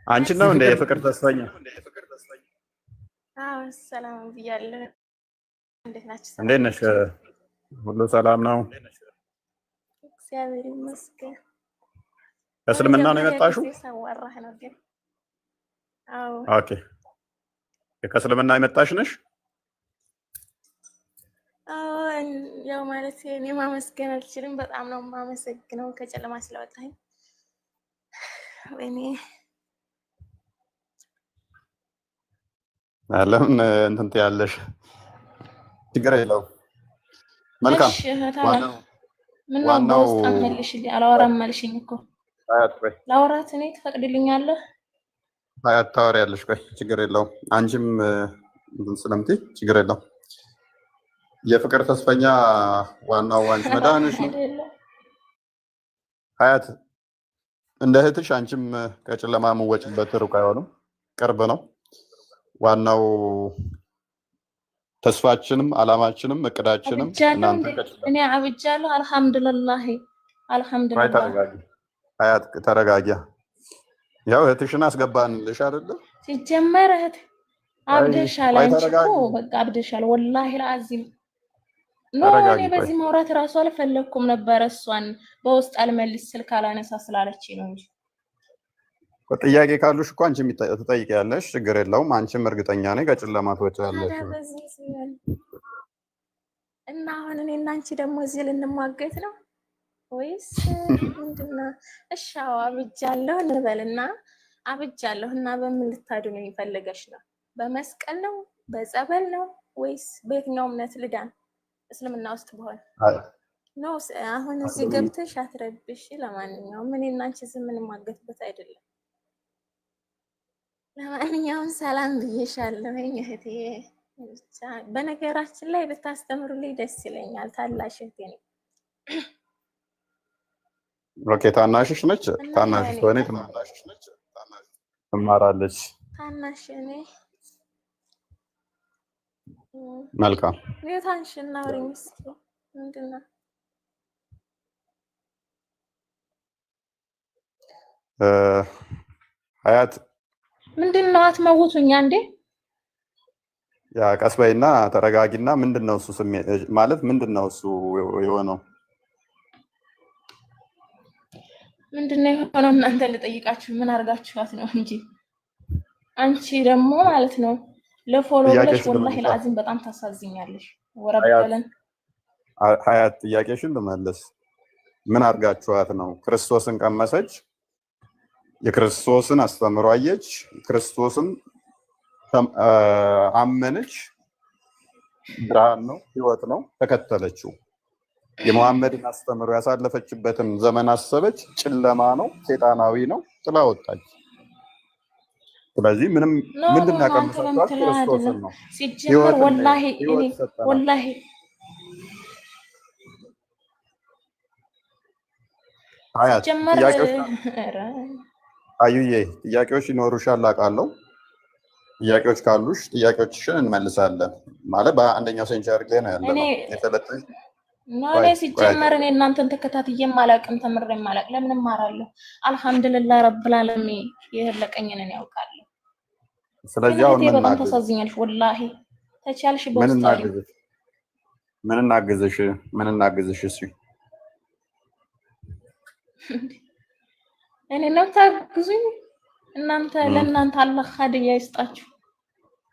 አንቺን ነው እንደ የፍቅር ተስፋኛ? አዎ ሰላም ብያለሁ። እንዴት ናችሁ? እንዴት ነሽ? ሁሉ ሰላም ነው? እግዚአብሔር ይመስገን። ከእስልምና ነው የመጣሽው? ሰዋራህ ነው ግን። አዎ ኦኬ። ከእስልምና የመጣሽ ነሽ? አዎ ያው ማለት እኔ ማመስገን አልችልም። በጣም ነው የማመሰግነው ከጨለማ ስለወጣኝ። ወይኔ ለምን እንትን ትያለሽ? ችግር የለውም። መልካም ምነው በውስጥ አመልሽልኝ? አላወራም አልሽኝ እኮ። ላውራት እኔ ትፈቅድልኛለህ? አያት ታወሪያለሽ። ቆይ ችግር የለውም። አንቺም እንትን ስለምትይ ችግር የለውም። የፍቅር ተስፈኛ ዋናው አንቺ መድኃኒትሽ ነው። አያት እንደ እህትሽ አንቺም ከጨለማ የምትወጪበት ሩቅ አይሆንም፣ ቅርብ ነው። ዋናው ተስፋችንም አላማችንም እቅዳችንም እኔ አብጃለሁ። አልሐምዱሊላህ ተረጋጊ አያት ተረጋጊ። ያው እህትሽን አስገባንልሽ አይደለ? ሲጀመር እህት አብደሻል። አንቺ እኮ በቃ አብደሻል። ወላሂ ለአዚም እኔ በዚህ ማውራት እራሱ አልፈለኩም ነበር። እሷን በውስጥ አልመልስ ስልክ አላነሳ ስላለች ነው እንጂ ጥያቄ ካሉሽ እኮ አንቺም ትጠይቂያለሽ። ችግር የለውም። አንቺም እርግጠኛ ነኝ ከጨለማ ትወጫለሽ። እና አሁን እኔ እና አንቺ ደግሞ እዚህ ልንሟገት ነው ወይስ ምንድነው? እሺ አዎ አብጃለሁ እንበልና አብጃለሁ እና በምን ልታድኑኝ ፈልገሽ ነው? በመስቀል ነው? በጸበል ነው? ወይስ በየትኛው እምነት ልዳን? እስልምና ውስጥ በሆነ ነው። አሁን እዚህ ገብተሽ አትረብሽ። ለማንኛውም እኔ እና አንቺ እዚህ የምንሟገትበት አይደለም። ለማንኛውም ሰላም ብዬሻለሁ እህቴ። ብቻ በነገራችን ላይ ብታስተምሩልኝ ደስ ይለኛል። ታላሽ እህቴ ነኝ። ኦኬ ታናሽሽ ነች? ታናሽሽ ሆነ ትማራለች ነች? ትማራለች። ታናሽ እኔ መልካም የታንሽ እናውሪኝ እስኪ ምንድነው? ሀያት ምንድነው? አትመውቱኛ እንዴ? ያ ቀስ በይና ተረጋጊና። ምንድነው እሱ ስሜት ማለት ምንድነው እሱ የሆነው? ምንድነው የሆነው? እናንተ ልጠይቃችሁ ምን አድርጋችኋት ነው እንጂ አንቺ ደግሞ ማለት ነው ለፎሎ ብለሽ ወላሂ ለአዚም በጣም ታሳዝኛለሽ። ወረበለን ሀያት ጥያቄሽን ልመልስ። ምን አድርጋችኋት ነው? ክርስቶስን ቀመሰች፣ የክርስቶስን አስተምሮ አየች፣ ክርስቶስን አመነች። ብርሃን ነው፣ ህይወት ነው፣ ተከተለችው። የመሐመድን አስተምሮ ያሳለፈችበትን ዘመን አሰበች፣ ጨለማ ነው፣ ሴጣናዊ ነው፣ ጥላ ወጣች። ስለዚህ ምንድን ያቀመሰባት ክርስቶስን ነው። ሲጀመር ወላሂ አያት አዩዬ ጥያቄዎች ይኖሩሻል አውቃለሁ። ጥያቄዎች ካሉሽ ጥያቄዎችሽን እንመልሳለን። ማለት በአንደኛው ሴንቸሪ ላይ ነው ያለነው የተለጠኝ እኔ ሲጀመር እኔ እናንተን ተከታትዬም አላውቅም ተምሬም አላውቅ። ለምን እማራለሁ? አልሐምዱሊላህ ረብል ዓለሚን የለቀኝን እኔ ያውቃለሁ። ስለዚህ አሁን በጣም ታሳዝኛለሽ ወላሂ። ተቻልሽ በውስጣሪ ምን እናግዝሽ? እሺ እኔ ነው ታግዙኝ እናንተ። ለእናንተ አላህ ሀዲያ ይስጣችሁ።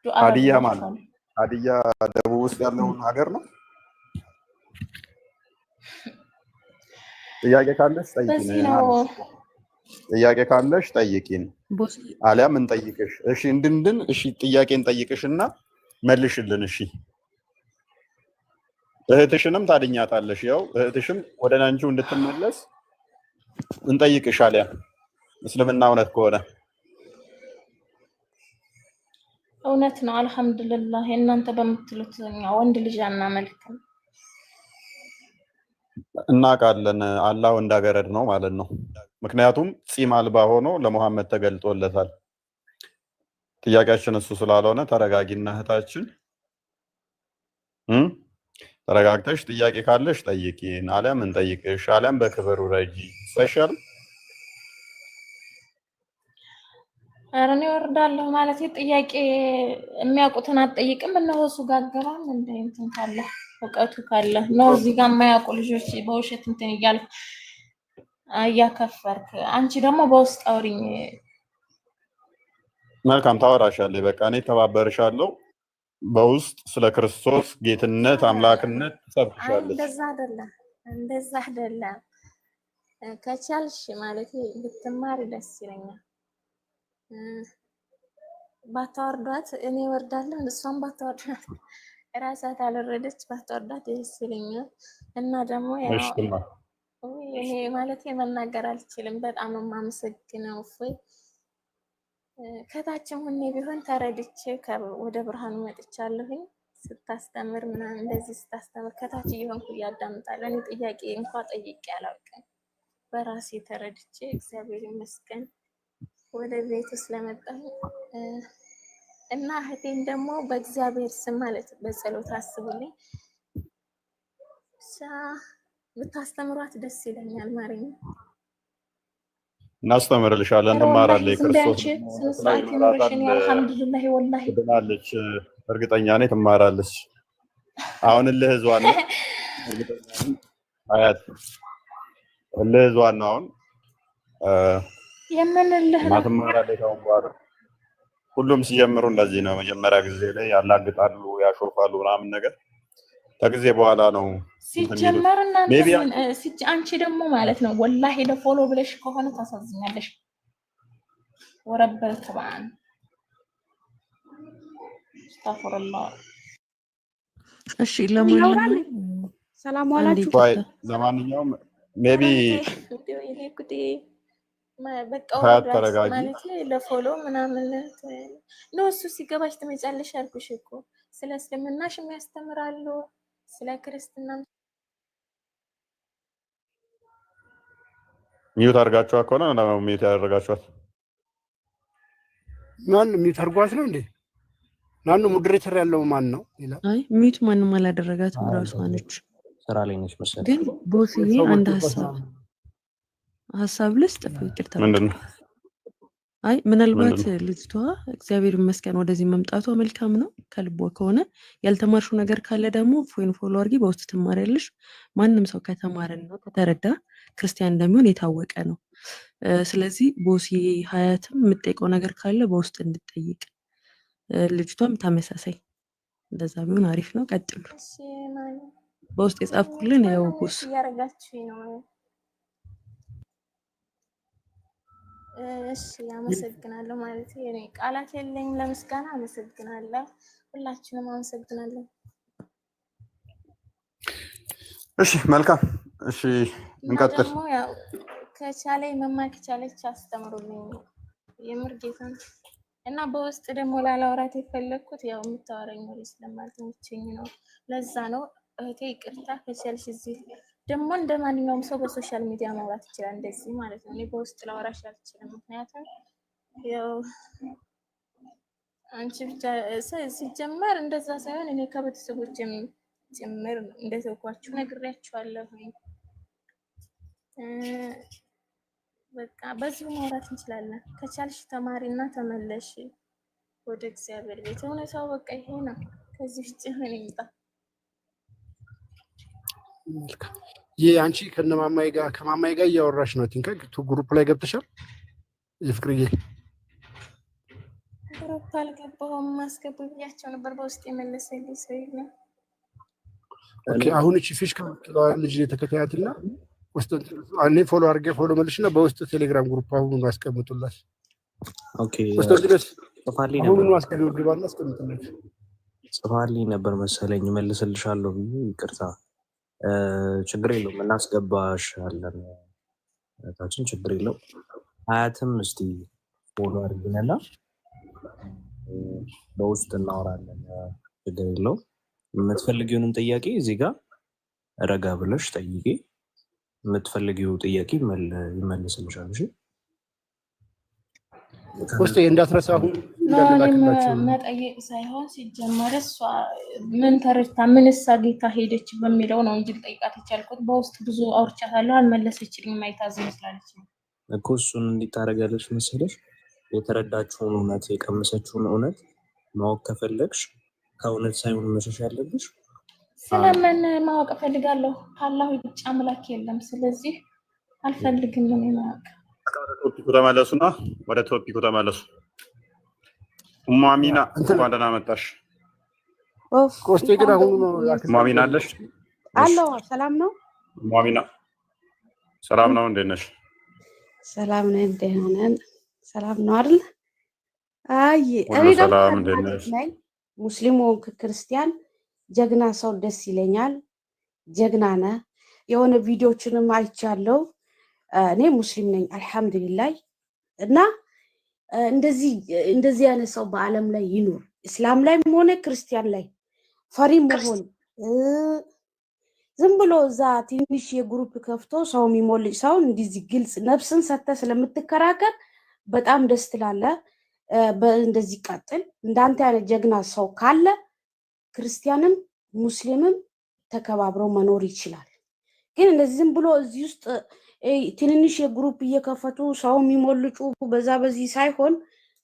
ሀዲያ ማለት ሀዲያ ደቡብ ውስጥ ያለውን ሀገር ነው። ጥያቄ ካለሽ ጠይቂን፣ አሊያም እንጠይቅሽ። እሺ እንድንድን እሺ ጥያቄ እንጠይቅሽና መልሽልን። እሺ እህትሽንም ታድኛታለሽ። ያው እህትሽም ወደ አንቺው እንድትመለስ እንጠይቅሽ። አሊያም እስልምና እውነት ከሆነ እውነት ነው። አልሐምዱሊላህ እናንተ በምትሉት ወንድ ልጅ አናመልክም። እናውቃለን። አላህ እንዳገረድ ነው ማለት ነው። ምክንያቱም ፂም አልባ ሆኖ ለሙሐመድ ተገልጦለታል። ጥያቄያችን እሱ ስላልሆነ ተረጋጊና እህታችን ተረጋግተሽ ጥያቄ ካለሽ ጠይቂን፣ አሊያም እንጠይቅሽ፣ አሊያም በክብሩ ረጂ ይፈሻል። አረኔ ወርዳለሁ ማለት ጥያቄ የሚያውቁትን አትጠይቅም እና እሱ ጋር ገባም እንደ እንትን ካለ እውቀቱ ካለ ነው እዚህ ጋር የማያውቁ ልጆች በውሸት እንትን እያልኩ እያከፈርክ አንቺ ደግሞ በውስጥ አውሪኝ። መልካም ታወራሻለህ። በቃ እኔ ተባበርሻለሁ። በውስጥ ስለ ክርስቶስ ጌትነት አምላክነት ትሰብክሻለሽ። እንደዛ አይደለም። ከቻልሽ ማለት ብትማሪ ደስ ይለኛል። ባታወርዷት እኔ ወርዳለሁ፣ እሷም ባታወርዷት እራሳት አልወረደች ባታወርዷት ደስ ይለኛል። እና ደግሞ እኔ ማለት መናገር አልችልም። በጣም ነው የማመሰግነው። እፎይ ከታችም ሁኔ ቢሆን ተረድቼ ወደ ብርሃኑ መጥቻለሁኝ። ስታስተምር ምናምን እንደዚህ ስታስተምር ከታች እየሆንኩ እያዳምጣለሁ። እኔ ጥያቄ እንኳን ጠይቄ አላውቅም። በራሴ ተረድቼ እግዚአብሔር ይመስገን ወደ ቤቱ ስለመጣሁ እና እህቴን ደግሞ በእግዚአብሔር ስም ማለት በጸሎት አስቡልኝ። ብታስተምሯት ደስ ይለኛል። ማርያም እናስተምርልሻለን፣ ትማራለች። ክርስቶስ ስነስርዓት ይኖርሽን። አልሐምዱሊላህ ወላሂ ትድናለች፣ እርግጠኛ ነኝ ትማራለች። አሁን እልህ ይዟል ነው አያት እልህ ይዟል ነው አሁን የምንልህ ነው። ትማራለች። አሁን በኋላ ሁሉም ሲጀምሩ እንደዚህ ነው። መጀመሪያ ጊዜ ላይ ያላግጣሉ፣ ያሾፋሉ ምናምን ነገር ከጊዜ በኋላ ነው ሲጀመር። እና አንቺ ደግሞ ማለት ነው ወላሂ ለፎሎ ብለሽ ከሆነ ታሳዝኛለሽ። ወረበል ተባን አስተግፍሩላህ። እሺ ለማንኛውም ሰላም ዋላችሁ። ለማንኛውም ሜቢ በቃ ማለት ለፎሎ ምናምን ነው። እሱ ሲገባሽ ትመጫለሽ አልኩሽ እኮ። ስለ እስልምናሽ የሚያስተምራሉ፣ ስለ ክርስትና ሚዩት አድርጋችኋት ከሆነ ነው ሚዩት ያደረጋችኋት። ማን ሚዩት አድርጓት ነው እንዴ? ናኑ ሞዴሬተር ያለው ማን ነው ይላል። አይ ሚዩት ማንም አላደረጋትም፣ ራሷ ነች። ስራ ላይ ነች መሰለኝ። ግን ቦስዬ አንድ ሀሳብ ልስጥ። ይቅርታ ምንድነው? አይ ምናልባት ልጅቷ እግዚአብሔር ይመስገን ወደዚህ መምጣቷ መልካም ነው ከልቧ ከሆነ። ያልተማርሽው ነገር ካለ ደግሞ ፎሎ አድርጊ፣ በውስጥ ትማሪያለሽ። ማንም ሰው ከተማረና ከተረዳ ክርስቲያን እንደሚሆን የታወቀ ነው። ስለዚህ ቦስዬ ሀያትም የምጠይቀው ነገር ካለ በውስጥ እንድጠይቅ፣ ልጅቷም ተመሳሳይ እንደዛ ቢሆን አሪፍ ነው። ቀጥሉ። በውስጥ የጻፍኩልን ያው ቦስ እሺ አመሰግናለሁ። ማለት እኔ ቃላት የለኝም ለምስጋና። አመሰግናለሁ፣ ሁላችንም አመሰግናለሁ። እሺ መልካም። እሺ እንቀጥል። ደግሞ ያው ከቻለ መማር ከቻለች አስተምሩልኝ የምር ጌታን። እና በውስጥ ደግሞ ላላወራት የፈለኩት ያው የምታወራኝ ወሬ ስለማልተመቸኝ ነው። ለዛ ነው እህቴ ይቅርታ። ከቻልሽ እዚህ ደግሞ እንደ ማንኛውም ሰው በሶሻል ሚዲያ ማውራት ይችላል፣ እንደዚህ ማለት ነው። እኔ በውስጥ ላወራሽ አልችልም፣ ምክንያቱም ያው አንቺ ብቻ ሲጀመር እንደዛ ሳይሆን እኔ ከቤተሰቦችም ጭምር እንደተውኳችሁ ነግሬያችኋለሁ። በቃ በዚሁ ማውራት እንችላለን። ከቻልሽ ተማሪና ተመለሽ ወደ እግዚአብሔር ቤት። እውነታው በቃ ይሄ ነው። ከዚህ ውጭ ምን ይምጣ? ይህ አንቺ ከማማይ ጋር እያወራሽ ነው። ቲንካ ግሩፕ ላይ ገብተሻል? የፍቅርዬ ግሩፕ አልገባሁም። ማስገቡ ብያቸው ነበር፣ በውስጥ የመለሰልኝ ሰው የለም። ኦኬ አሁን እቺ ፊሽ ከምትለዋ ልጅ ተከታያትና ውስጥ እኔ ፎሎ አድርጌ ፎሎ መልሽና በውስጥ ቴሌግራም ግሩፕ አሁን አስቀምጡላት። ኦኬ ውስጥ ድረስ ጽፋልኝ ነበር። አሁን አስቀምጡልኝ አስቀምጡልኝ። ጽፋልኝ ነበር መሰለኝ መልስልሻለሁ ብዬ ይቅርታ። ችግር የለውም እናስገባሻለን። ታችን ችግር የለው። ሀያትም እስቲ ፎሎ አድርግነና በውስጥ እናወራለን። ችግር የለው። የምትፈልጊውንም ጥያቄ እዚህ ጋር ረጋ ብለሽ ጠይቄ የምትፈልጊው ጥያቄ ይመልስልሻል። እሺ ውስጥ እንዳትረሳ። አሁን መጠየቅ ሳይሆን ሲጀመር እሷ ምን ተረድታ ምን አግኝታ ሄደች በሚለው ነው እንጂ ልጠይቃት የቻልኩት። በውስጥ ብዙ አውርቻታለሁ፣ አልመለሰችልኝም። አይታዝ መስላለች እኮ እሱን እንዲታረጋለች መሰለሽ። የተረዳችውን እውነት የቀመሰችውን እውነት ማወቅ ከፈለግሽ ከእውነት ሳይሆን መሸሽ ያለብሽ ስለምን ማወቅ እፈልጋለሁ? ከአላህ ውጭ አምላክ የለም። ስለዚህ አልፈልግም ምን ማወቅ። ቶፒኩ ተመለሱና ወደ ቶፒኩ ተመለሱ። ማሚና እንኳን ደህና መጣሽ። ኮስቴ ግን አሁን ነው ማሚና አለሽ? አሎ ሰላም ነው? ማሚና ሰላም ነው? እንዴት ነሽ? ሰላም ነኝ። ደህና ነን። ሰላም ነው አይደል? አይ እኔ ሰላም እንዴት ነሽ? ሙስሊም ወንክ ክርስቲያን ጀግና ሰው ደስ ይለኛል። ጀግና ነህ። የሆነ ቪዲዮዎችንም አይቻለሁ። እኔ ሙስሊም ነኝ አልሐምዱሊላህ። እና እንደዚህ አይነት ሰው በአለም ላይ ይኑር። እስላም ላይም ሆነ ክርስቲያን ላይ ፈሪ መሆን ዝም ብሎ እዛ ትንሽ የግሩፕ ከፍቶ ሰው የሚሞልጭ ሰው እንደዚህ ግልጽ ነፍስን ሰጥተህ ስለምትከራከር በጣም ደስ ትላለህ። እንደዚህ ቀጥል። እንዳንተ አይነት ጀግና ሰው ካለ ክርስቲያንም ሙስሊምም ተከባብሮ መኖር ይችላል። ግን እንደዚህ ዝም ብሎ እዚህ ውስጥ ትንንሽ የግሩፕ እየከፈቱ ሰው የሚሞልጩ በዛ በዚህ ሳይሆን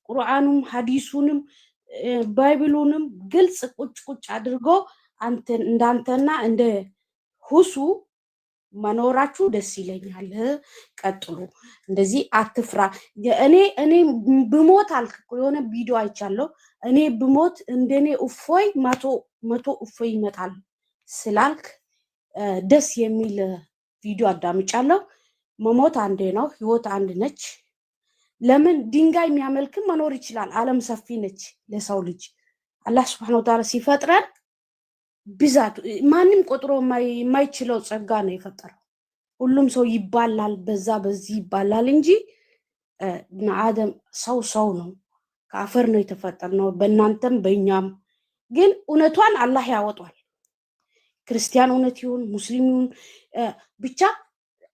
ቁርአኑም ሐዲሱንም ባይብሉንም ግልጽ ቁጭ አድርጎ እንዳንተና እንደ ሁሱ መኖራችሁ ደስ ይለኛል። ቀጥሉ። እንደዚህ አትፍራ። እኔ ብሞት አልክ የሆነ ቪዲዮ አይቻለሁ። እኔ ብሞት እንደኔ እፎይ መቶ እፎይ ይመጣል ስላልክ ደስ የሚል ቪዲዮ አዳምጫለሁ። መሞት አንዴ ነው፣ ህይወት አንድ ነች። ለምን ድንጋይ የሚያመልክም መኖር ይችላል። ዓለም ሰፊ ነች ለሰው ልጅ። አላህ Subhanahu Wa Ta'ala ሲፈጥረን ብዛት ማንም ቆጥሮ የማይችለው ጸጋ ነው የፈጠረው። ሁሉም ሰው ይባላል፣ በዛ በዚህ ይባላል እንጂ አደም ሰው ነው። ከአፈር ነው የተፈጠርነው፣ በእናንተም በእኛም። ግን እውነቷን አላህ ያወጣል። ክርስቲያን እውነት ይሁን ሙስሊም ይሁን ብቻ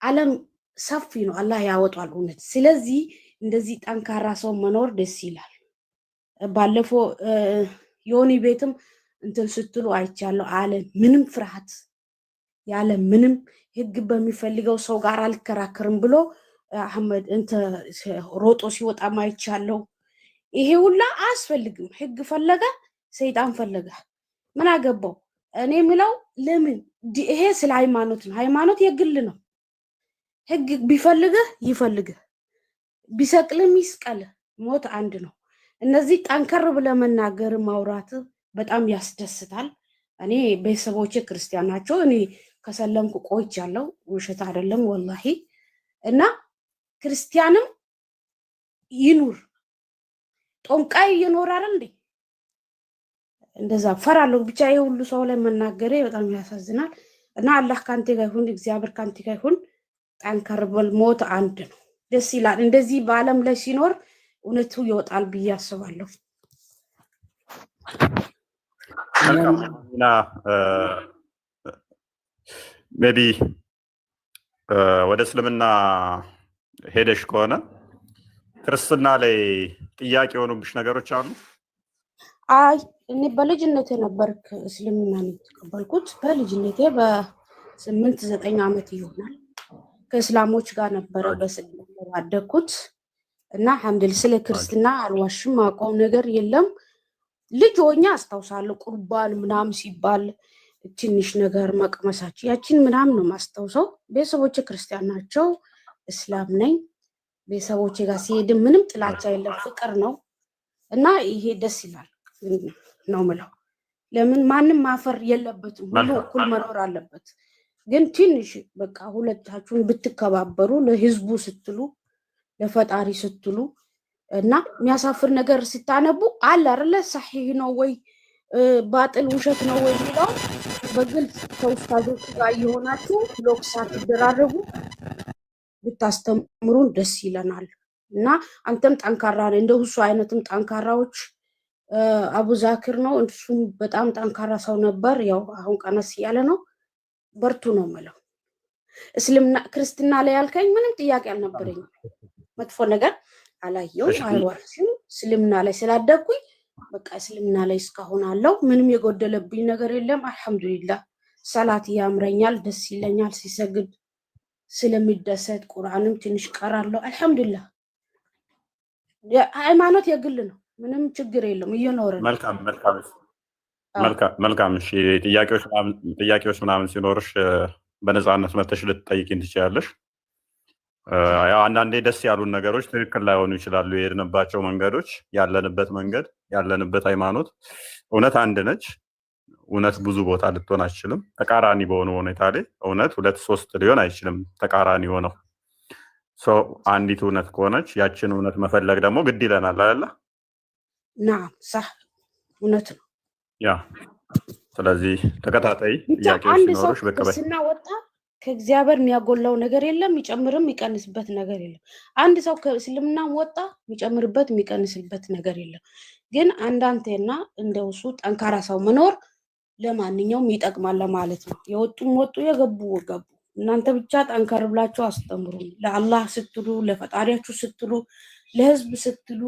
ዓለም ሰፊ ነው፣ አላህ ያወጣል እውነት። ስለዚህ እንደዚህ ጠንካራ ሰው መኖር ደስ ይላል። ባለፈው ዮኒ ቤትም እንትን ስትሉ አይቻለሁ። አለ ምንም ፍርሃት ያለ ምንም ህግ በሚፈልገው ሰው ጋር አልከራከርም ብሎ አህመድ ሮጦ ሲወጣ አይቻለሁ። ይሄ ሁላ አያስፈልግም። ህግ ፈለገ ሰይጣን ፈለገ ምን አገባው? እኔ ምለው ለምን ይሄ ስለ ሃይማኖት ነው። ሃይማኖት የግል ነው። ህግ ቢፈልግህ ይፈልግህ፣ ቢሰቅልም ይስቀል፣ ሞት አንድ ነው። እነዚህ ጠንከር ብለህ መናገር ማውራት በጣም ያስደስታል። እኔ ቤተሰቦቼ ክርስቲያን ናቸው። እኔ ከሰለምኩ ቆይቻለሁ፣ ውሸት አይደለም ወላሂ። እና ክርስቲያንም ይኑር ጦንቃይ ይኖራል እንዴ? እንደዛ ፈራለሁ። ብቻ ይሄ ሁሉ ሰው ላይ መናገሬ በጣም ያሳዝናል። እና አላህ ካንተ ጋር ይሁን፣ እግዚአብሔር ካንተ ጋር ይሁን። ጠንከር በል፣ ሞት አንድ ነው። ደስ ይላል። እንደዚህ በአለም ላይ ሲኖር እውነቱ ይወጣል ብዬ አስባለሁ። እና ሜቢ ወደ እስልምና ሄደሽ ከሆነ ክርስትና ላይ ጥያቄ የሆኑብሽ ነገሮች አሉ? አይ እኔ በልጅነቴ ነበር እስልምና የተቀበልኩት። በልጅነቴ በ8-9 ዓመት ይሆናል። ከእስላሞች ጋር ነበረ በስልምና ያደግኩት እና አልሐምዱሊላህ ስለ ክርስትና አልዋሽም፣ አውቀው ነገር የለም። ልጅ ሆኜ አስታውሳለሁ ቁርባን ምናምን ሲባል ትንሽ ነገር መቅመሳችን ያችን ምናምን ነው ማስታውሰው። ቤተሰቦቼ ክርስቲያን ናቸው፣ እስላም ነኝ። ቤተሰቦቼ ጋር ሲሄድ ምንም ጥላቻ የለም፣ ፍቅር ነው እና ይሄ ደስ ይላል ነው ምለው። ለምን ማንም ማፈር የለበትም፣ ሁሉ እኩል መኖር አለበት። ግን ትንሽ በቃ ሁለታችሁን ብትከባበሩ ለህዝቡ ስትሉ ለፈጣሪ ስትሉ እና የሚያሳፍር ነገር ስታነቡ አለ አይደለ ሰሂህ ነው ወይ ባጥል ውሸት ነው ወይ የሚለው በግልጽ ከኡስታዞች ጋር የሆናችሁ ብሎክ ሳትደራረጉ ብታስተምሩን ደስ ይለናል። እና አንተም ጠንካራ ነህ፣ እንደ ሁሱ አይነትም ጠንካራዎች አቡ ዛኪር ነው፣ እሱም በጣም ጠንካራ ሰው ነበር። ያው አሁን ቀነስ እያለ ነው። በርቱ ነው የምለው። እስልምና ክርስትና ላይ ያልከኝ ምንም ጥያቄ አልነበረኝም። መጥፎ ነገር አላየሁም፣ አይወርስም። እስልምና ላይ ስላደግኩኝ በቃ እስልምና ላይ እስካሁን አለው። ምንም የጎደለብኝ ነገር የለም። አልሐምዱሊላህ ሰላት ያምረኛል፣ ደስ ይለኛል። ሲሰግድ ስለሚደሰት ቁርአንም ትንሽ ቀራለሁ። አልሐምዱሊላህ ሃይማኖት የግል ነው። ምንም ችግር የለውም። እየኖረ ነው። መልካም። እሺ ጥያቄዎች ምናምን ሲኖርሽ በነፃነት መተሽ ልትጠይቂኝ ትችያለሽ። ያው አንዳንዴ ደስ ያሉን ነገሮች ትክክል ላይሆኑ ይችላሉ። የሄድንባቸው መንገዶች፣ ያለንበት መንገድ፣ ያለንበት ሃይማኖት እውነት አንድ ነች። እውነት ብዙ ቦታ ልትሆን አይችልም። ተቃራኒ በሆነ ሁኔታ ላይ እውነት 2 3 ሊሆን አይችልም። ተቃራኒ ሆነው አንዲት እውነት ከሆነች ያችን እውነት መፈለግ ደግሞ ግድ ይለናል አይደለ? ናም صح እውነት ነው። ያ ስለዚህ ተከታታይ ጥያቄዎች ሲኖርሽ በቀበል ስናወጣ ከእግዚአብሔር የሚያጎላው ነገር የለም፣ የሚጨምርም የሚቀንስበት ነገር የለም። አንድ ሰው ከእስልምና ወጣ የሚጨምርበት የሚቀንስበት ነገር የለም። ግን አንዳንቴና እንደውሱ ጠንካራ ሰው መኖር ለማንኛውም ይጠቅማል ማለት ነው። የወጡም ወጡ፣ የገቡ ገቡ። እናንተ ብቻ ጠንከር ብላችሁ አስተምሩ። ለአላህ ስትሉ፣ ለፈጣሪያችሁ ስትሉ፣ ለህዝብ ስትሉ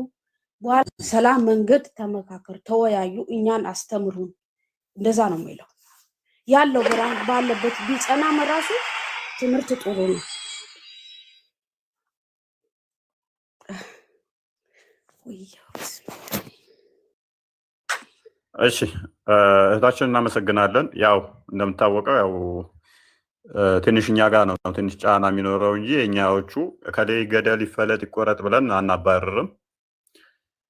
በኋላ ሰላም መንገድ ተመካከር፣ ተወያዩ፣ እኛን አስተምሩን። እንደዛ ነው የሚለው ያለው ብራን ባለበት ቢጸና መራሱ ትምህርት ጥሩ ነው። እሺ እህታችን እናመሰግናለን። ያው እንደምታወቀው ያው ትንሽ እኛ ጋር ነው ትንሽ ጫና የሚኖረው እንጂ የኛዎቹ ከላይ ገደል ይፈለጥ ይቆረጥ ብለን አናባርርም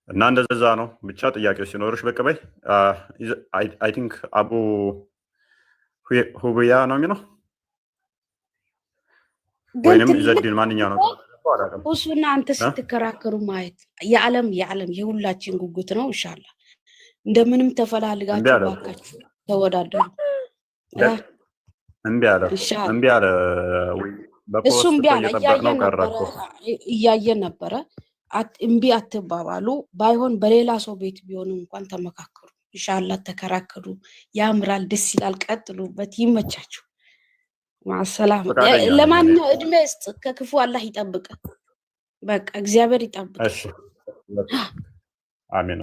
እና እንደዛ ነው። ብቻ ጥያቄው ሲኖርሽ በቀበይ አይ ቲንክ አቡ ሁብያ ነው የሚለው ወይንም ዘዲን ማንኛው ነው እሱና አንተ ስትከራከሩ ማየት የዓለም የሁላችን ጉጉት ነው። ኢንሻአላህ እንደምንም ተፈላልጋችሁ ባካችሁ ተወዳደሩ። እምቢ አለ እሱም ቢያለ እያየን ነበረ። እምቢ አትባባሉ። ባይሆን በሌላ ሰው ቤት ቢሆን እንኳን ተመካከሩ። ኢንሻአላህ ተከራከሩ። ያምራል፣ ደስ ይላል። ቀጥሉበት፣ ይመቻችሁ። ማሰላም ለማንኛውም እድሜ ይስጥ፣ ከክፉ አላህ ይጠብቅ። በቃ እግዚአብሔር ይጠብቅ። እሺ አሜን።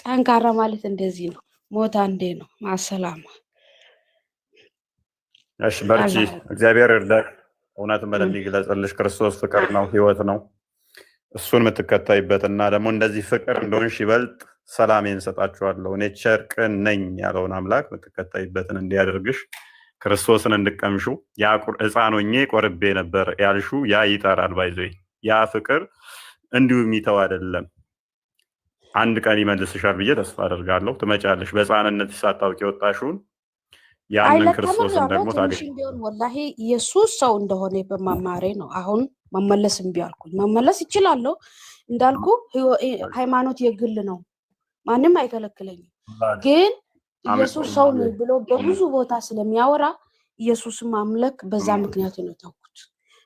ጠንካራ ማለት እንደዚህ ነው። ሞት አንዴ ነው። ማሰላም። እሺ በርቺ፣ እግዚአብሔር ይርዳሽ። እውነትን በደንብ ይግለጽልሽ። ክርስቶስ ፍቅር ነው፣ ህይወት ነው። እሱን የምትከታይበትና ደግሞ እንደዚህ ፍቅር እንደሆንሽ ይበልጥ ሰላሜን ሰጣችኋለሁ እኔ ቸር ቅን ነኝ ያለውን አምላክ የምትከታይበትን እንዲያደርግሽ ክርስቶስን እንድቀምሹ ያ ሕፃን ሆኜ ቆርቤ ነበር ያልሹ ያ ይጠራል። ባይዘይ ያ ፍቅር እንዲሁ የሚተው አይደለም። አንድ ቀን ይመልስሻል ብዬ ተስፋ አደርጋለሁ። ትመጫለሽ። በሕፃንነት ሳታውቂ የወጣሽውን ያንን ክርስቶስን ደግሞ ታገኝ። ወላሂ ኢየሱስ ሰው እንደሆነ በማማሬ ነው አሁን መመለስ እምቢ አልኩኝ። መመለስ ይችላለሁ እንዳልኩ ሃይማኖት የግል ነው፣ ማንም አይከለክለኝም። ግን ኢየሱስ ሰው ነው ብሎ በብዙ ቦታ ስለሚያወራ ኢየሱስ ማምለክ በዛ ምክንያት ነው ተውኩት።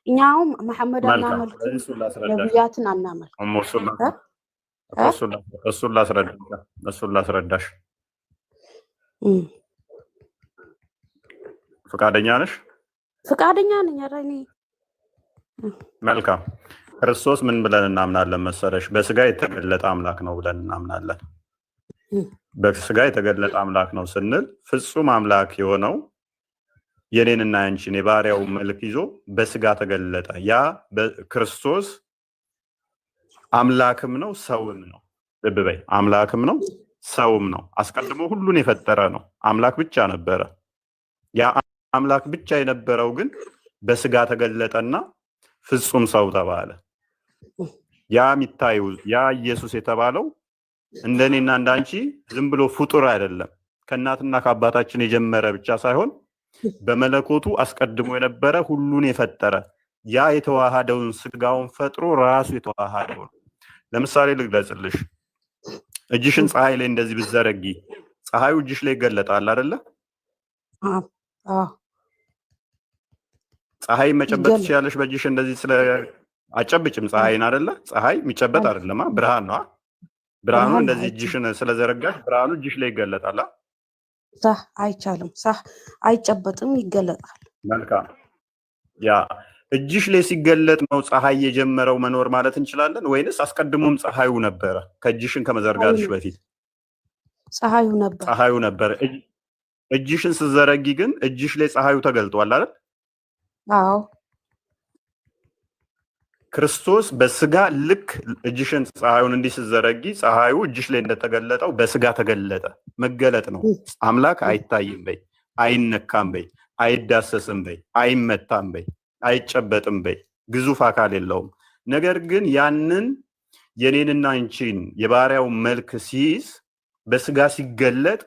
እኛውም መሐመድ አናመልክ፣ ነብያትን አናመልክ። እሱን ላስረዳሽ። ፈቃደኛ ነሽ? ፈቃደኛ ነኝ። አረኒ መልካም። ክርስቶስ ምን ብለን እናምናለን መሰለሽ? በስጋ የተገለጠ አምላክ ነው ብለን እናምናለን። በስጋ የተገለጠ አምላክ ነው ስንል ፍጹም አምላክ የሆነው የኔንና ያንቺን የባሪያው መልክ ይዞ በስጋ ተገለጠ። ያ ክርስቶስ አምላክም ነው ሰውም ነው። ልብ በይ፣ አምላክም ነው ሰውም ነው። አስቀድሞ ሁሉን የፈጠረ ነው። አምላክ ብቻ ነበረ። ያ አምላክ ብቻ የነበረው ግን በስጋ ተገለጠና ፍጹም ሰው ተባለ። ያ የሚታየው ያ ኢየሱስ የተባለው እንደኔና እንዳንቺ ዝም ብሎ ፍጡር አይደለም። ከእናትና ከአባታችን የጀመረ ብቻ ሳይሆን በመለኮቱ አስቀድሞ የነበረ ሁሉን የፈጠረ ያ የተዋሃደውን ስጋውን ፈጥሮ ራሱ የተዋሃደው። ለምሳሌ ልግለጽልሽ። እጅሽን ፀሐይ ላይ እንደዚህ ብትዘረጊ ፀሐዩ እጅሽ ላይ ይገለጣል አይደለ? ፀሐይ መጨበጥ ትችያለሽ በእጅሽ እንደዚህ ስለ አጨብጭም ፀሐይን አይደለ? ፀሐይ የሚጨበጥ አይደለም፣ ብርሃን ነው። ብርሃኑ እንደዚህ እጅሽን ስለዘረጋሽ ብርሃኑ እጅሽ ላይ ይገለጣል። ሳህ አይቻልም፣ ሳህ አይጨበጥም፣ ይገለጣል። መልካም። ያ እጅሽ ላይ ሲገለጥ ነው ፀሐይ የጀመረው መኖር ማለት እንችላለን ወይንስ አስቀድሞም ፀሐዩ ነበረ? ከእጅሽን ከመዘርጋትሽ በፊት ፀሐዩ ነበር። እጅሽን ስትዘረጊ ግን እጅሽ ላይ ፀሐዩ ተገልጧል አይደል? አዎ። ክርስቶስ በስጋ ልክ እጅሽን ፀሐዩን እንዲህ ስትዘረጊ ፀሐዩ እጅሽ ላይ እንደተገለጠው በስጋ ተገለጠ። መገለጥ ነው። አምላክ አይታይም በይ፣ አይነካም በይ፣ አይዳሰስም በይ፣ አይመታም በይ፣ አይጨበጥም በይ፣ ግዙፍ አካል የለውም። ነገር ግን ያንን የኔንና አንቺን የባሪያው መልክ ሲይዝ በስጋ ሲገለጥ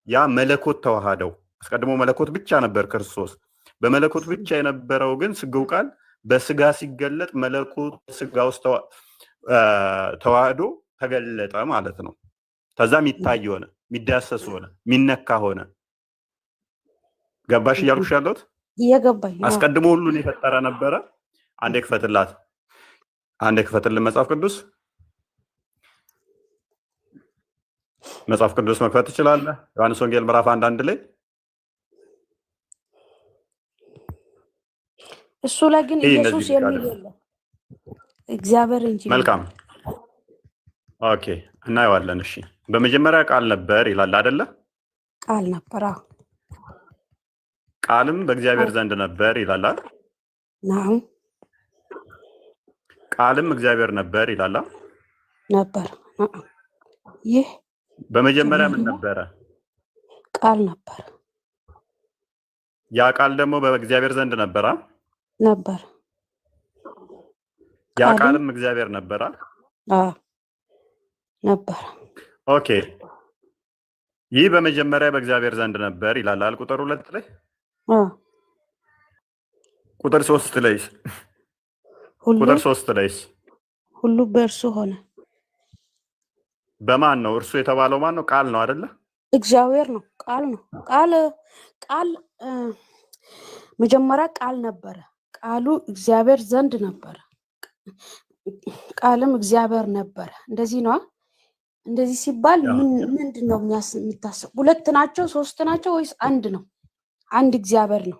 ያ መለኮት ተዋሃደው። አስቀድሞ መለኮት ብቻ ነበር ክርስቶስ። በመለኮት ብቻ የነበረው ግን ስግው ቃል በስጋ ሲገለጥ መለኮት ስጋ ውስጥ ተዋህዶ ተገለጠ ማለት ነው። ከዛ የሚታይ ሆነ፣ የሚዳሰስ ሆነ፣ የሚነካ ሆነ። ገባሽ እያልኩሽ ያለሁት? እየገባኝ ነው። አስቀድሞ ሁሉን የፈጠረ ነበረ። አንዴ ክፈትልን መጽሐፍ ቅዱስ መክፈት ትችላለህ? ዮሐንስ ወንጌል ምዕራፍ 1 ላይ እሱ ላይ ግን ኢየሱስ የሚል የለም እግዚአብሔር እንጂ። መልካም ኦኬ፣ እናየዋለን። እሺ በመጀመሪያ ቃል ነበር ይላል አይደለ? ቃል ነበር። ቃልም በእግዚአብሔር ዘንድ ነበር ይላል አይደል? ናም ቃልም እግዚአብሔር ነበር ይላል ነበር። ይህ በመጀመሪያ ምን ነበረ? ቃል ነበር። ያ ቃል ደግሞ በእግዚአብሔር ዘንድ ነበራ ነበር። ያ ቃልም እግዚአብሔር ነበራ ነበር። ኦኬ፣ ይህ በመጀመሪያ በእግዚአብሔር ዘንድ ነበር ይላል ቁጥር 2 ላይ። ቁጥር 3 ላይ ሁሉ በእርሱ ሆነ። በማን ነው? እርሱ የተባለው ማን ነው? ቃል ነው አይደለ? እግዚአብሔር ነው። ቃል ነው። ቃል መጀመሪያ ቃል ነበረ። ቃሉ እግዚአብሔር ዘንድ ነበረ። ቃልም እግዚአብሔር ነበረ። እንደዚህ ነው። እንደዚህ ሲባል ምንድን ነው የምታስብ? ሁለት ናቸው? ሶስት ናቸው? ወይስ አንድ ነው? አንድ እግዚአብሔር ነው።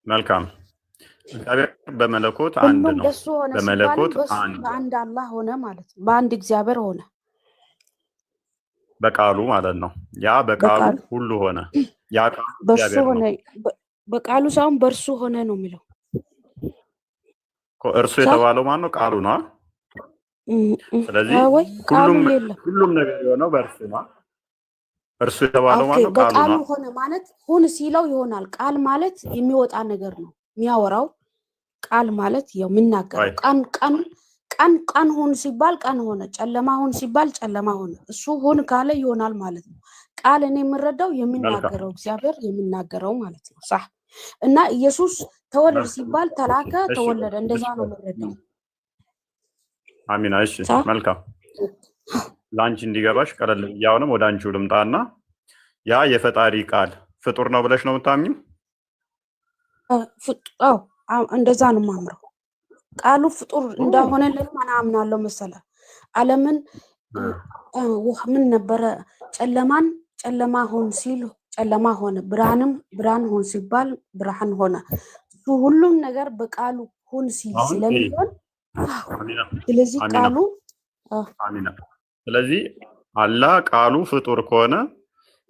መልካም። እግዚአብሔር በመለኮት አንድ ነው። በመለኮት በአንድ አላህ ሆነ ማለት ነው። በአንድ እግዚአብሔር ሆነ በቃሉ ማለት ነው። ያ በቃሉ ሁሉ ሆነ። ያ ቃሉ በእርሱ ሆነ። በቃሉ ሳይሆን በእርሱ ሆነ ነው የሚለው። እርሱ የተባለው ማን ነው? ቃሉ ነው። ስለዚህ ሁሉም ነገር የሆነው በእርሱ ነው። እርሱ የተባለው ማን ነው? ቃሉ ነው። ሆነ ማለት ሁን ሲለው ይሆናል። ቃል ማለት የሚወጣ ነገር ነው፣ የሚያወራው። ቃል ማለት ያው የምናገረው ቀን ሁን ሲባል ቀን ሆነ፣ ጨለማ ሁን ሲባል ጨለማ ሆነ። እሱ ሁን ካለ ይሆናል ማለት ነው። ቃል እኔ የምረዳው የሚናገረው እግዚአብሔር የሚናገረው ማለት ነው። صح። እና ኢየሱስ ተወለደ ሲባል ተላከ፣ ተወለደ። እንደዛ ነው የምረዳው። አሚና። እሺ መልካም። ላንቺ እንዲገባሽ ቀለል ያውንም ወደ አንቺው ልምጣና ያ የፈጣሪ ቃል ፍጡር ነው ብለሽ ነው የምታምኚው? እንደዛ ነው የማምረው። ቃሉ ፍጡር እንደሆነልን ማን አምናለሁ መሰለህ? ዓለምን ምን ነበረ? ጨለማ ሆን ሲል ጨለማ ሆነ፣ ብርሃን ሆን ሲባል ብርሃን ሆነ። እሱ ሁሉም ነገር በቃሉ ሁን ሲል ስለሚሆን ስለዚህ ቃሉ አሚና። ስለዚህ አላህ ቃሉ ፍጡር ከሆነ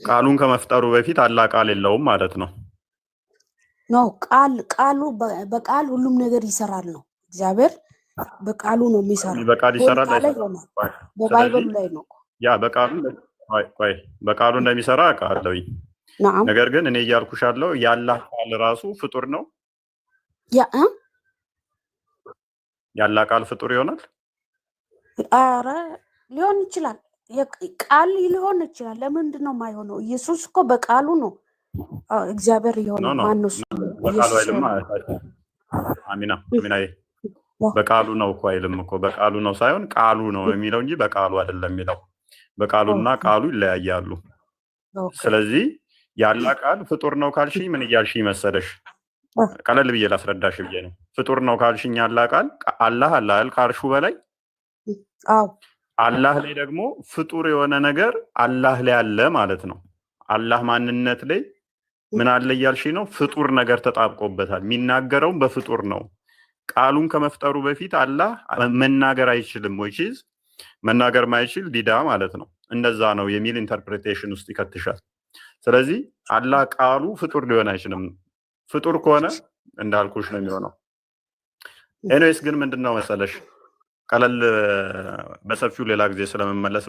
ቃሉን ከመፍጠሩ በፊት አላህ ቃል የለውም ማለት ነው። ቃሉ በቃል ሁሉም ነገር ይሰራል ነው። እግዚአብሔር በቃሉ ነው የሚሰራው። በቃል ይሰራል በባይብል ላይ ነው። ያ በቃሉ እንደሚሰራ አውቃለሁ። ነገር ግን እኔ እያልኩሽ ያለው የአላህ ቃል ራሱ ፍጡር ነው። የአላህ ቃል ፍጡር ይሆናል? ኧረ ሊሆን ይችላል። ቃል ሊሆን ይችላል። ለምንድን ነው የማይሆነው? ኢየሱስ እኮ በቃሉ ነው እግዚአብሔር የሆነው። ማነው እሱ? አሚና። በቃሉ ነው እኮ አይልም እኮ። በቃሉ ነው ሳይሆን ቃሉ ነው የሚለው እንጂ በቃሉ አይደለም የሚለው። በቃሉና ቃሉ ይለያያሉ። ስለዚህ የአላህ ቃል ፍጡር ነው ካልሽኝ ምን እያልሽኝ መሰለሽ? ቀለል ብዬ ላስረዳሽ ብዬ ነው። ፍጡር ነው ካልሽኝ የአላህ ቃል አላህ ካልሹ በላይ አላህ ላይ ደግሞ ፍጡር የሆነ ነገር አላህ ላይ አለ ማለት ነው። አላህ ማንነት ላይ ምን አለ እያልሽኝ ነው? ፍጡር ነገር ተጣብቆበታል። የሚናገረውም በፍጡር ነው። ቃሉን ከመፍጠሩ በፊት አላህ መናገር አይችልም። ወይስ መናገር ማይችል ዲዳ ማለት ነው። እንደዛ ነው የሚል ኢንተርፕሬቴሽን ውስጥ ይከትሻል። ስለዚህ አላህ ቃሉ ፍጡር ሊሆን አይችልም። ፍጡር ከሆነ እንዳልኩሽ ነው የሚሆነው። ኤኒዌይስ ግን ምንድነው መሰለሽ ቀለል በሰፊው ሌላ ጊዜ ስለመመለስ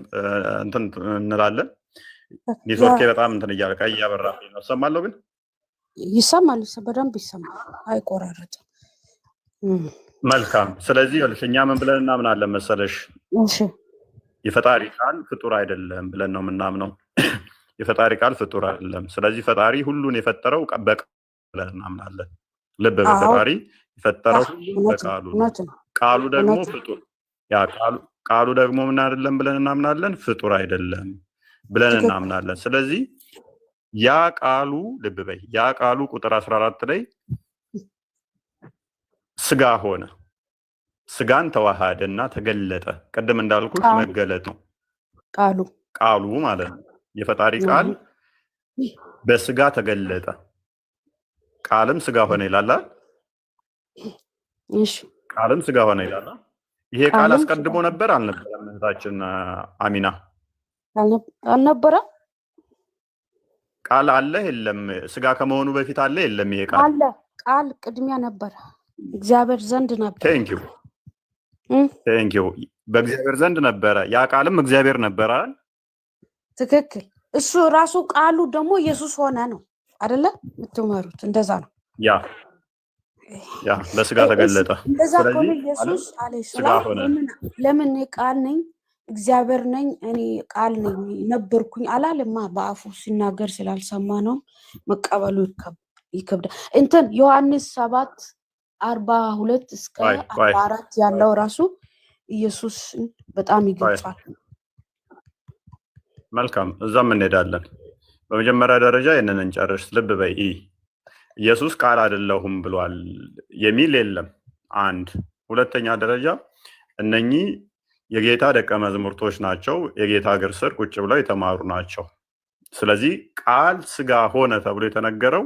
እንትን እንላለን። ኔትወርክ በጣም እንትን እያለ ቀይ እያበራብኝ ነው። ሰማለሁ ግን ይሰማል፣ በደንብ ይሰማል፣ አይቆራረጥም። መልካም። ስለዚህ እኛ ምን ብለን እናምናለን መሰለሽ? እሺ የፈጣሪ ቃል ፍጡር አይደለም ብለን ነው የምናምነው። የፈጣሪ ቃል ፍጡር አይደለም። ስለዚህ ፈጣሪ ሁሉን የፈጠረው በቃል ብለን እናምናለን። ልብ በፈጣሪ የፈጠረው በቃሉ ነው። ቃሉ ደግሞ ፍጡር ቃሉ ደግሞ ምን አይደለም ብለን እናምናለን? ፍጡር አይደለም ብለን እናምናለን። ስለዚህ ያ ቃሉ ልብ በይ፣ ያ ቃሉ ቁጥር 14 ላይ ስጋ ሆነ፣ ስጋን ተዋሃደና ተገለጠ። ቅድም እንዳልኩት መገለጥ ነው ቃሉ ማለት ነው። የፈጣሪ ቃል በስጋ ተገለጠ፣ ቃልም ስጋ ሆነ ይላል። እሺ ቃልም ስጋ ሆነ ይላል። ይሄ ቃል አስቀድሞ ነበር አልነበረም? እህታችን አሚና አልነበረም? ቃል አለ የለም? ስጋ ከመሆኑ በፊት አለ የለም? ይሄ ቃል አለ። ቃል ቅድሚያ ነበር፣ እግዚአብሔር ዘንድ ነበር። ቴንኪው በእግዚአብሔር ዘንድ ነበረ፣ ያ ቃልም እግዚአብሔር ነበረ። ትክክል። እሱ ራሱ ቃሉ ደግሞ ኢየሱስ ሆነ ነው አይደለ? የምትመሩት እንደዛ ነው። ያ በስጋ ተገለጠ። እንደዛ ከሆነ ኢየሱስ አለይሂ ሰላም ለምን ቃል ነኝ እግዚአብሔር ነኝ እኔ ቃል ነኝ ነበርኩኝ አላለማ? በአፉ ሲናገር ስላልሰማ ነው። መቀበሉ ይከብዳል። እንትን ዮሐንስ 7:42 እስከ 44 ያለው ራሱ ኢየሱስ በጣም ይገልጻል። መልካም፣ እዛም እንሄዳለን። በመጀመሪያ ደረጃ ይሄንን እንጨርስ። ልብ በይ፣ ኢየሱስ ቃል አይደለሁም ብሏል የሚል የለም። አንድ ሁለተኛ ደረጃ እነኚህ የጌታ ደቀ መዛሙርቶች ናቸው። የጌታ እግር ስር ቁጭ ብለው የተማሩ ናቸው። ስለዚህ ቃል ስጋ ሆነ ተብሎ የተነገረው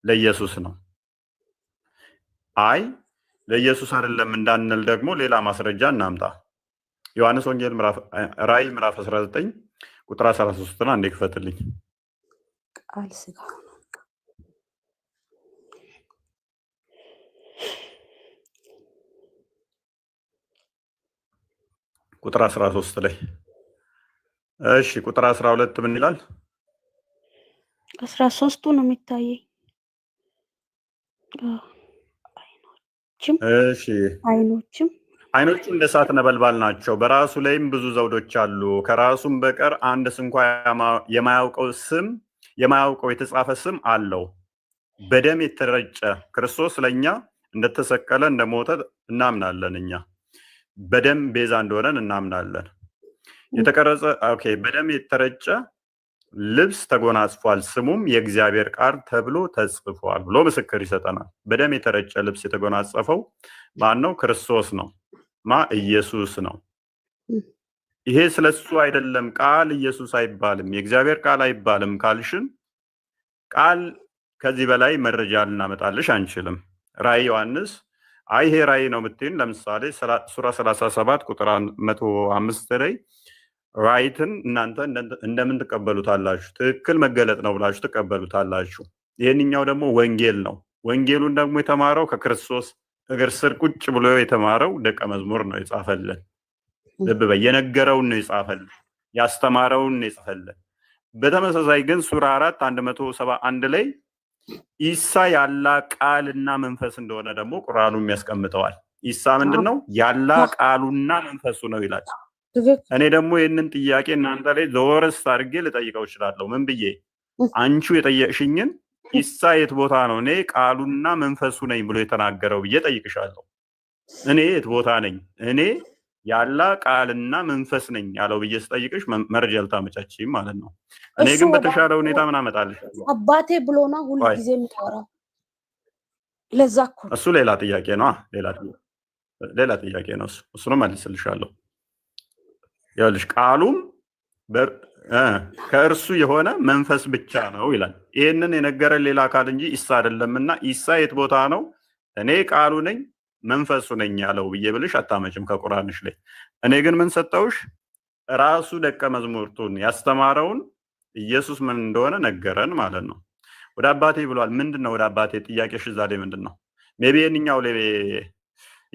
ለኢየሱስ ነው። አይ ለኢየሱስ አይደለም እንዳንል ደግሞ ሌላ ማስረጃ እናምጣ። ዮሐንስ ወንጌል ራዕይ ምዕራፍ 19 ቁጥር 13 አንዴ ክፈትልኝ። ቃል ስጋ ቁጥር 13 ላይ እሺ፣ ቁጥር 12 ምን ይላል? 13ቱ ነው የሚታየኝ። እሺ፣ አይኖቹ እንደ እሳት ነበልባል ናቸው፣ በራሱ ላይም ብዙ ዘውዶች አሉ። ከራሱም በቀር አንድ ስንኳ የማያውቀው የተጻፈ ስም አለው። በደም የተረጨ ክርስቶስ ለኛ እንደተሰቀለ እንደሞተ እናምናለን። እኛ በደም ቤዛ እንደሆነን እናምናለን። የተቀረጸ በደም የተረጨ ልብስ ተጎናጽፏል፣ ስሙም የእግዚአብሔር ቃል ተብሎ ተጽፏል ብሎ ምስክር ይሰጠናል። በደም የተረጨ ልብስ የተጎናጸፈው ማን ነው? ክርስቶስ ነው። ኢየሱስ ነው። ይሄ ስለሱ አይደለም። ቃል ኢየሱስ አይባልም፣ የእግዚአብሔር ቃል አይባልም ካልሽን ቃል ከዚህ በላይ መረጃ ልናመጣልሽ አንችልም። ራዕይ ዮሐንስ ይሄ ራዕይ ነው የምትይን፣ ለምሳሌ ሱራ 37 ቁጥር 105 ላይ ራይትን እናንተ እንደምን ትቀበሉታላችሁ? ትክክል መገለጥ ነው ብላችሁ ትቀበሉታላችሁ። ይህንኛው ደግሞ ወንጌል ነው። ወንጌሉን ደግሞ የተማረው ከክርስቶስ እግር ስር ቁጭ ብሎ የተማረው ደቀ መዝሙር ነው የጻፈልን። ልብ በይ፣ የነገረውን ነው የጻፈልን፣ ያስተማረውን ነው የጻፈልን። በተመሳሳይ ግን ሱራ 4 171 ላይ ኢሳ ያላ ቃልና መንፈስ እንደሆነ ደግሞ ቁርአኑም ያስቀምጠዋል። ኢሳ ምንድነው? ያላ ቃሉና መንፈሱ ነው ይላል። እኔ ደግሞ ይህንን ጥያቄ እናንተ ላይ ዘወርስ አድርጌ ልጠይቀው እችላለሁ። ምን ብዬ? አንቺ የጠየቅሽኝን ኢሳ የት ቦታ ነው እኔ ቃሉና መንፈሱ ነኝ ብሎ የተናገረው ብዬ ጠይቅሻለሁ። እኔ የት ቦታ ነኝ? እኔ ያላ ቃልና መንፈስ ነኝ ያለው ብዬ ስጠይቅሽ መረጃ ልታመቻችም ማለት ነው። እኔ ግን በተሻለ ሁኔታ ምን አመጣልሻለሁ? አባቴ ብሎ ነው ሁሉ ጊዜ የሚያወራው። ለዛ እኮ እሱ ሌላ ጥያቄ ነው። ሌላ ጥያቄ ነው። እሱንም መልስልሻለሁ። ይኸውልሽ ቃሉም ከእርሱ የሆነ መንፈስ ብቻ ነው ይላል። ይህንን የነገረን ሌላ አካል እንጂ ኢሳ አይደለምና ኢሳ የት ቦታ ነው እኔ ቃሉ ነኝ መንፈሱ ነኝ ያለው ብዬ ብልሽ አታመጭም ከቁርአንሽ ላይ። እኔ ግን ምን ሰጠውሽ? ራሱ ደቀ መዝሙርቱን ያስተማረውን ኢየሱስ ምን እንደሆነ ነገረን ማለት ነው። ወደ አባቴ ብሏል። ምንድን ነው ወደ አባቴ? ጥያቄሽ እዛ ላይ ምንድን ነው? ሜቢ የእኛው ላይ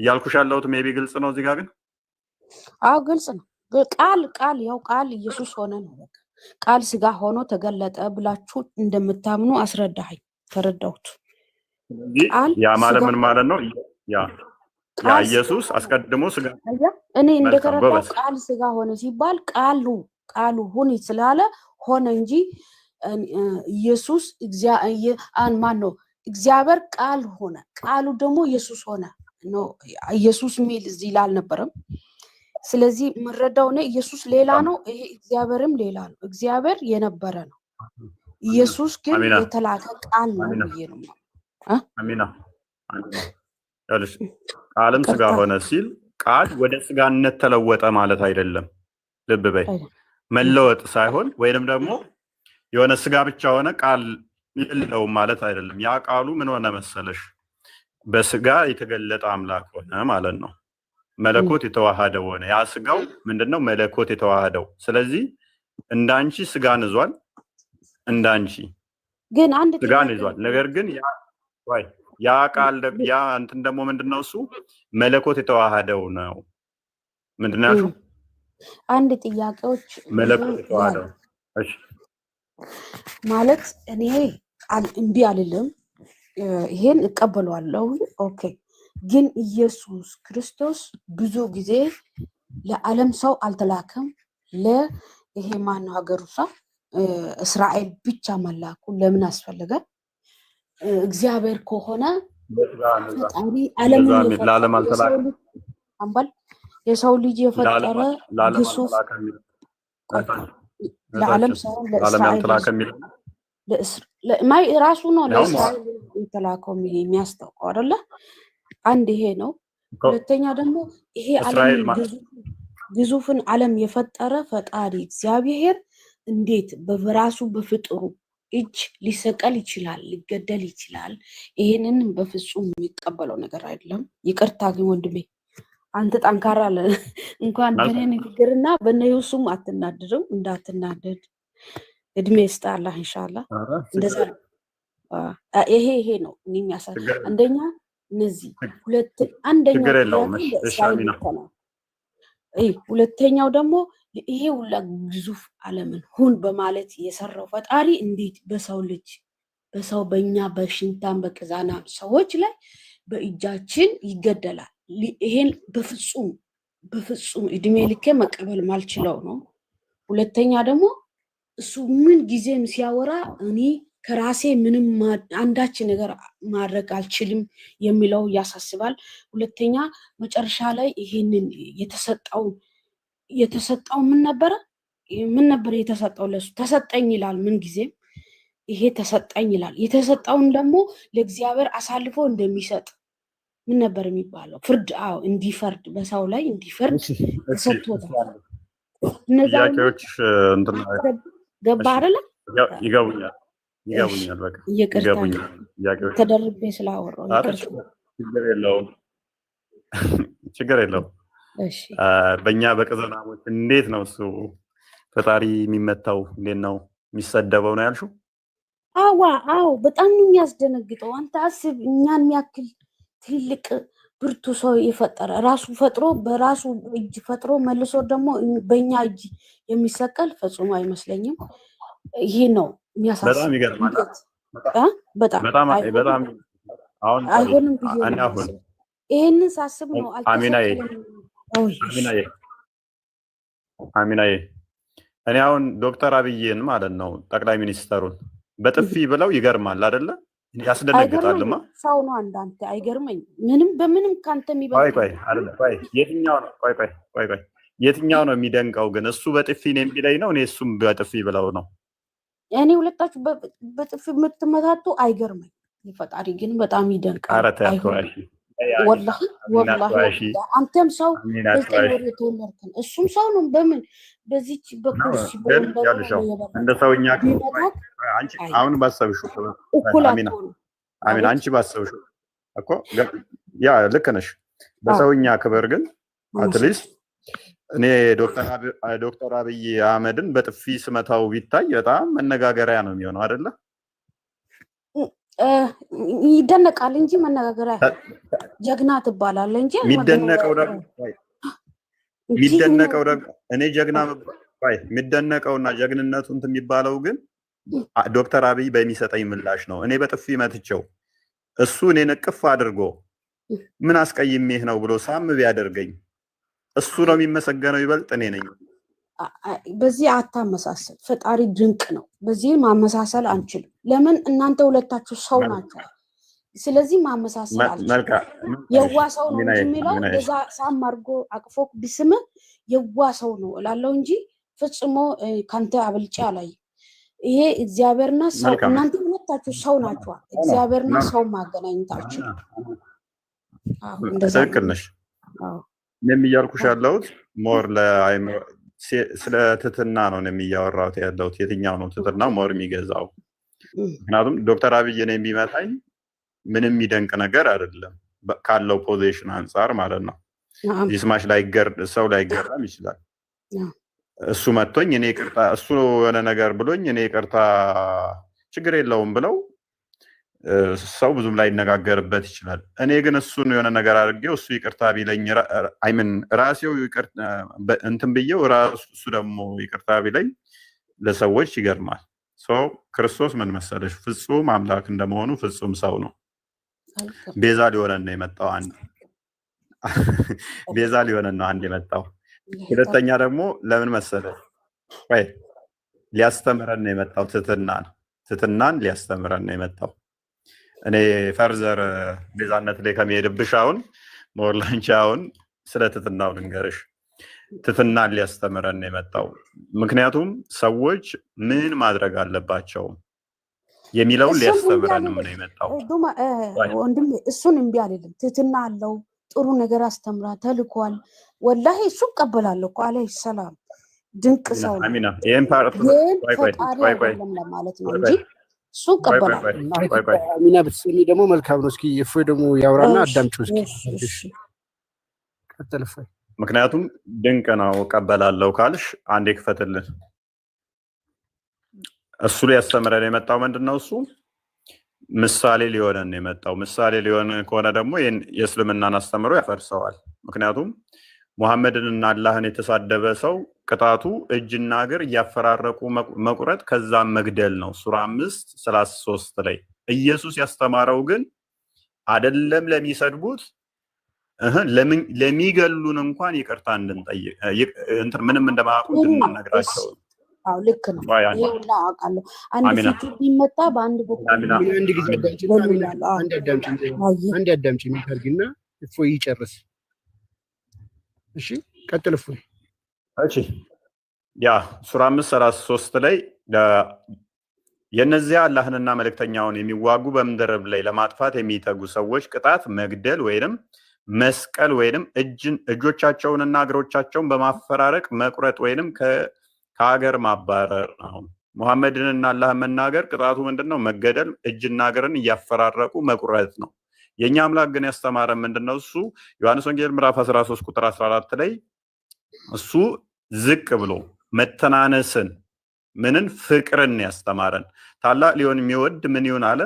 እያልኩሽ ያለሁት ሜቢ ግልጽ ነው እዚህ ጋር ግን? አዎ ግልጽ ነው። ቃል ያው ቃል ኢየሱስ ሆነ ነው። በቃ ቃል ስጋ ሆኖ ተገለጠ ብላችሁ እንደምታምኑ አስረዳኸኝ፣ ተረዳሁት። ያ ማለት ምን ማለት ነው? ያ ኢየሱስ አስቀድሞ ስጋ እኔ እንደተረዳው ቃል ስጋ ሆነ ሲባል ቃሉ ሁን ስላለ ሆነ እንጂ ኢየሱስ ማን ነው? እግዚአብሔር ቃል ሆነ፣ ቃሉ ደግሞ ኢየሱስ ሆነ ነው። ኢየሱስ ሚል እዚህ ላይ አልነበረም። ስለዚህ የምረዳው እኔ ኢየሱስ ሌላ ነው፣ ይሄ እግዚአብሔርም ሌላ ነው። እግዚአብሔር የነበረ ነው፣ ኢየሱስ ግን የተላከ ቃል ነው ብዬ ነው። አሚና ቃልም ስጋ ሆነ ሲል ቃል ወደ ስጋነት ተለወጠ ማለት አይደለም። ልብ በይ፣ መለወጥ ሳይሆን ወይንም ደግሞ የሆነ ስጋ ብቻ ሆነ ቃል የለውም ማለት አይደለም። ያ ቃሉ ምን ሆነ መሰለሽ? በስጋ የተገለጠ አምላክ ሆነ ማለት ነው። መለኮት የተዋሃደው ሆነ። ያ ስጋው ምንድነው? መለኮት የተዋሃደው። ስለዚህ እንዳንቺ ስጋን ይዟል፣ እንዳንቺ ግን አንድ ስጋን ይዟል። ነገር ግን ያ ቃል ያ እንትን ደግሞ ምንድነው? እሱ መለኮት የተዋሃደው ነው። ምንድነው ያልሽው? አንድ ጥያቄዎች መለኮት የተዋሃደው። እሺ ማለት እኔ እምቢ አልልም፣ ይሄን እቀበለዋለሁ። ኦኬ። ግን ኢየሱስ ክርስቶስ ብዙ ጊዜ ለዓለም ሰው አልተላከም። ለይሄ ማነው ሀገሩ ሰው እስራኤል ብቻ መላኩ ለምን አስፈለገ? እግዚአብሔር ከሆነ ፈጣሪ ዓለምን የሰው ልጅ የፈጠረ ግሱፍ ለዓለም ሰው ለእስራኤል ራሱ ነው ለእስራኤል የተላከው የሚያስታውቀው አይደለ? አንድ ይሄ ነው። ሁለተኛ ደግሞ ይሄ ዓለም ግዙፍን ዓለም የፈጠረ ፈጣሪ እግዚአብሔር እንዴት በራሱ በፍጥሩ እጅ ሊሰቀል ይችላል? ሊገደል ይችላል? ይሄንን በፍጹም የሚቀበለው ነገር አይደለም። ይቅርታ ግን ወንድሜ አንተ ጠንካራ እንኳን በኔ ንግግርና በነዩሱም አትናደድም። እንዳትናደድ እድሜ ይስጣላ ኢንሻአላህ። እንደዛ ይሄ ነው የሚያሳይ አንደኛ እነዚህ ሁለተኛው ደግሞ ይሄ ሁላ ግዙፍ ዓለምን ሁን በማለት የሰራው ፈጣሪ እንዴት በሰው በእኛ በሽንታን በቅዛናም ሰዎች ላይ በእጃችን ይገደላል? ይሄን በፍጹም እድሜ ልኬ መቀበል ማልችለው ነው። ሁለተኛ ደግሞ እሱ ምን ጊዜም ሲያወራ እኔ ከራሴ ምንም አንዳች ነገር ማድረግ አልችልም የሚለው ያሳስባል። ሁለተኛ መጨረሻ ላይ ይሄንን የተሰጠው ምን ነበር የተሰጠው? ለሱ ተሰጠኝ ይላል። ምን ጊዜም ይሄ ተሰጠኝ ይላል። የተሰጠውን ደግሞ ለእግዚአብሔር አሳልፎ እንደሚሰጥ ምን ነበር የሚባለው? ፍርድ እንዲፈርድ በሰው ላይ እንዲፈርድ ተሰጥቶታል። እነዚያ ገባ አይደለ? ይገቡኛል። በቃ ይገቡኛል። ተደርቤ ስላወራሁ ችግር የለውም። በእኛ በቅዘናሞች እንዴት ነው እሱ ፈጣሪ የሚመታው? እንዴት ነው የሚሰደበው ነው ያልሽው? አዎ በጣም ነው የሚያስደነግጠው። አንተ አስብ፣ እኛን የሚያክል ትልቅ ብርቱ ሰው የፈጠረ ራሱ ፈጥሮ በራሱ እጅ ፈጥሮ መልሶ ደግሞ በእኛ እጅ የሚሰቀል ፈጽሞ አይመስለኝም። ይሄ ነው የሚያሳስብ። በጣም ይገርማል። በጣም አይሆንም ብዬ ይሄንን ሳስብ ነው አሚናዬ እኔ አሁን ዶክተር አብይን ማለት ነው ጠቅላይ ሚኒስተሩን በጥፊ ብለው ይገርማል አይደለ? ያስደነግጣልማ። ሰው ነው አንዳንተ አይገርመኝ ምንም በምንም ካንተ የሚበልጥ ቆይ የትኛው ነው የሚደንቀው ግን? እሱ በጥፊ ነው የሚለኝ ነው እኔ እሱም በጥፊ ብለው ነው? እኔ ሁለታችሁ በጥፊ የምትመታቱ አይገርመኝ። ፈጣሪ ግን በጣም ይደንቃል። ወላሂ አንተም ሰው የተወለድከን እሱም ሰው ነው። በምን በዚች በኩርሲ እንደ ሰውኛ አሁን ባሰብሽው አንቺ ባሰብሽው እኮ ያ ልክ ነሽ። በሰውኛ ክብር ግን አትሊስት እኔ ዶክተር አብይ አህመድን በጥፊ ስመታው ቢታይ በጣም መነጋገሪያ ነው የሚሆነው አይደለ? ይደነቃል እንጂ መነጋገር ጀግና ትባላለህ እንጂ የሚደነቀው ደግሞ እኔ ጀግና የሚደነቀውና ጀግንነቱ እንትን የሚባለው ግን ዶክተር አብይ በሚሰጠኝ ምላሽ ነው። እኔ በጥፊ መትቼው እሱ እኔን እቅፍ አድርጎ ምን አስቀይሜህ ነው ብሎ ሳም ቢያደርገኝ እሱ ነው የሚመሰገነው ይበልጥ እኔ ነኝ። በዚህ አታመሳሰል። ፈጣሪ ድንቅ ነው። በዚህ ማመሳሰል አንችልም። ለምን እናንተ ሁለታችሁ ሰው ናቸው። ስለዚህ ማመሳሰል አልችልም። የዋ ሰው ነው እንጂ የሚለው እዛ ሳም አድርጎ አቅፎ ቢስም የዋ ሰው ነው እላለሁ እንጂ ፍጽሞ ካንተ አብልጬ አላየም። ይሄ እግዚአብሔርና ሰው እናንተ ሁለታችሁ ሰው ናችሁ። እግዚአብሔርና ሰው ማገናኘታችሁ ትክክል ነሽ። እኔም እያልኩሽ ያለሁት ሞር ለአይምሮ ስለ ትትና ነው የሚያወራሁት ያለሁት። የትኛው ነው ትትና ሞር የሚገዛው? ምክንያቱም ዶክተር አብይ እኔ የሚመታኝ ምንም የሚደንቅ ነገር አይደለም ካለው ፖዚሽን አንጻር ማለት ነው። ይስማሽ ሰው ላይገረም ይችላል። እሱ መጥቶኝ እኔ ይቅርታ እሱ የሆነ ነገር ብሎኝ እኔ ይቅርታ ችግር የለውም ብለው ሰው ብዙም ላይነጋገርበት ይችላል። እኔ ግን እሱን የሆነ ነገር አድርጌው እሱ ይቅርታ ቢለኝ ራሴው እንትን ብዬው እሱ ደግሞ ይቅርታ ቢለኝ ለሰዎች ይገርማል። ክርስቶስ ምን መሰለሽ ፍጹም አምላክ እንደመሆኑ ፍጹም ሰው ነው። ቤዛ ሊሆነን ነው የመጣው ቤዛ ሊሆነን ነው አንድ የመጣው። ሁለተኛ ደግሞ ለምን መሰለሽ ሊያስተምረን ነው የመጣው። ትትናን ሊያስተምረን ነው የመጣው። እኔ ፈርዘር ቤዛነት ላይ ከመሄድብሽ አሁን ሞር ላንቺ አሁን ስለ ትትናው ልንገርሽ። ትትናን ሊያስተምረን ነው የመጣው። ምክንያቱም ሰዎች ምን ማድረግ አለባቸው የሚለውን ሊያስተምረን ነው የመጣው። ወንድም እሱን እምቢ አልልም። ትትና አለው ጥሩ ነገር አስተምራ ተልኳል። ወላሂ እሱ እቀበላለሁ እኮ አለይሂ ሰላም ድንቅ ሰው ነው። አሚና ይሄን ፓርት ማለት ነው እንጂ እሱ እቀበላለሁ። አሚና ብትሰሚ ደግሞ መልካም ነው። እስኪ እፎይ ደግሞ ያውራና አዳምጪው እስኪ ቀጥል እፎይ። ምክንያቱም ድንቅ ነው እቀበላለሁ ካልሽ አንዴ ክፈትልን። እሱ ሊያስተምረን የመጣው ምንድነው? እሱ ምሳሌ ሊሆነን የመጣው። ምሳሌ ሊሆን ከሆነ ደግሞ የእስልምናን አስተምሮ ያፈርሰዋል። ምክንያቱም ሙሐመድንና አላህን የተሳደበ ሰው ቅጣቱ እጅና እግር እያፈራረቁ መቁረጥ ከዛም መግደል ነው። ሱራ 5:33 ላይ ኢየሱስ ያስተማረው ግን አይደለም ለሚሰድቡት ለሚገሉን እንኳን ይቅርታ እንድንጠይቅ ምንም እንደማያውቁ እንድንነግራቸው። አዎ ልክ ነው። ይሄውላ አውቃለሁ። አንድ ፊት ቢመጣ በአንድ በኩል አንድ ጊዜ አንድ አዳምጪ የሚፈልግና እፎይ ይጨርስ። እሺ ቀጥል እፎይ። እሺ ያ ሱራ 5:33 ላይ የነዚያ አላህንና መልእክተኛውን የሚዋጉ በምድር ላይ ለማጥፋት የሚተጉ ሰዎች ቅጣት መግደል ወይንም መስቀል ወይንም እጆቻቸውንና እግሮቻቸውን በማፈራረቅ መቁረጥ ወይንም ከሀገር ማባረር ነው። ሙሐመድንና አላህን መናገር ቅጣቱ ምንድነው? መገደል፣ እጅና እግርን እያፈራረቁ መቁረጥ ነው። የኛ አምላክ ግን ያስተማረን ምንድነው? እሱ ዮሐንስ ወንጌል ምዕራፍ 13 ቁጥር 14 ላይ እሱ ዝቅ ብሎ መተናነስን ምንን ፍቅርን ያስተማረን። ታላቅ ሊሆን የሚወድ ምን ይሁን አለ?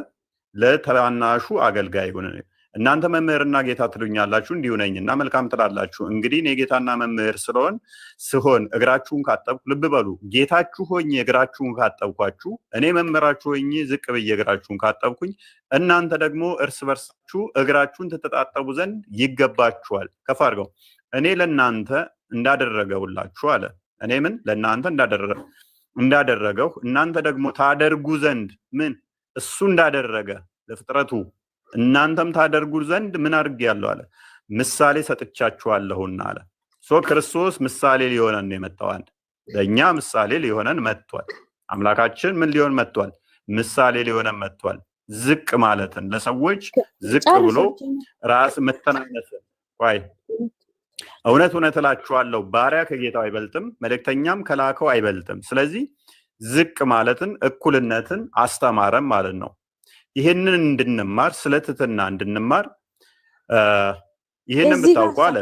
ለታናሹ አገልጋይ ይሁን። እናንተ መምህርና ጌታ ትሉኛላችሁ እንዲሁ ነኝና መልካም ትላላችሁ። እንግዲህ እኔ ጌታና መምህር ስሆን እግራችሁን ካጠብኩ፣ ልብ በሉ ጌታችሁ ሆኜ እግራችሁን ካጠብኳችሁ፣ እኔ መምህራችሁ ሆኜ ዝቅ ብዬ እግራችሁን ካጠብኩኝ፣ እናንተ ደግሞ እርስ በርሳችሁ እግራችሁን ትተጣጠቡ ዘንድ ይገባችኋል። ከፍ አድርገው። እኔ ለእናንተ እንዳደረገውላችሁ አለ። እኔ ምን ለእናንተ እንዳደረገው እናንተ ደግሞ ታደርጉ ዘንድ ምን እሱ እንዳደረገ ለፍጥረቱ እናንተም ታደርጉ ዘንድ ምን አድርጌያለሁ አለ? ምሳሌ ሰጥቻችኋለሁና አለ። ክርስቶስ ምሳሌ ሊሆነን ነው የመጣው። ለእኛ ምሳሌ ሊሆነን መጥቷል። አምላካችን ምን ሊሆን መጥቷል? ምሳሌ ሊሆነን መጥቷል። ዝቅ ማለትን፣ ለሰዎች ዝቅ ብሎ ራስ መተናነስን። እውነት እውነት እላችኋለሁ ባሪያ ከጌታው አይበልጥም፣ መልእክተኛም ከላከው አይበልጥም። ስለዚህ ዝቅ ማለትን፣ እኩልነትን አስተማረን ማለት ነው። ይሄንን እንድንማር ስለ ትህትና እንድንማር ይሄንን ብታውቁ አለ።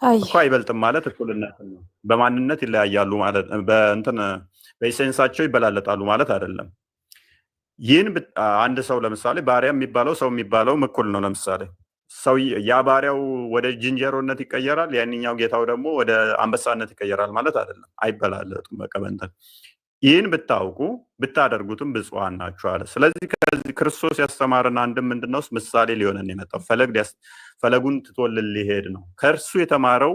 እኮ አይበልጥም ማለት እኩልነት ነው። በማንነት ይለያያሉ ማለት በእንትን በኢሴንሳቸው ይበላለጣሉ ማለት አይደለም። ይህን አንድ ሰው ለምሳሌ ባሪያ የሚባለው ሰው የሚባለው እኩል ነው። ለምሳሌ ሰው ያ ባሪያው ወደ ዝንጀሮነት ይቀየራል፣ ያንኛው ጌታው ደግሞ ወደ አንበሳነት ይቀየራል ማለት አይደለም። አይበላለጡም። በቃ በእንትን ይህን ብታውቁ ብታደርጉትም ብፁዓን ናችሁ አለ። ስለዚህ ከዚህ ክርስቶስ ያስተማረን አንድም ምንድነው ምሳሌ ሊሆነን የመጣው ፈለጉን ትቶልን ሊሄድ ነው። ከእርሱ የተማረው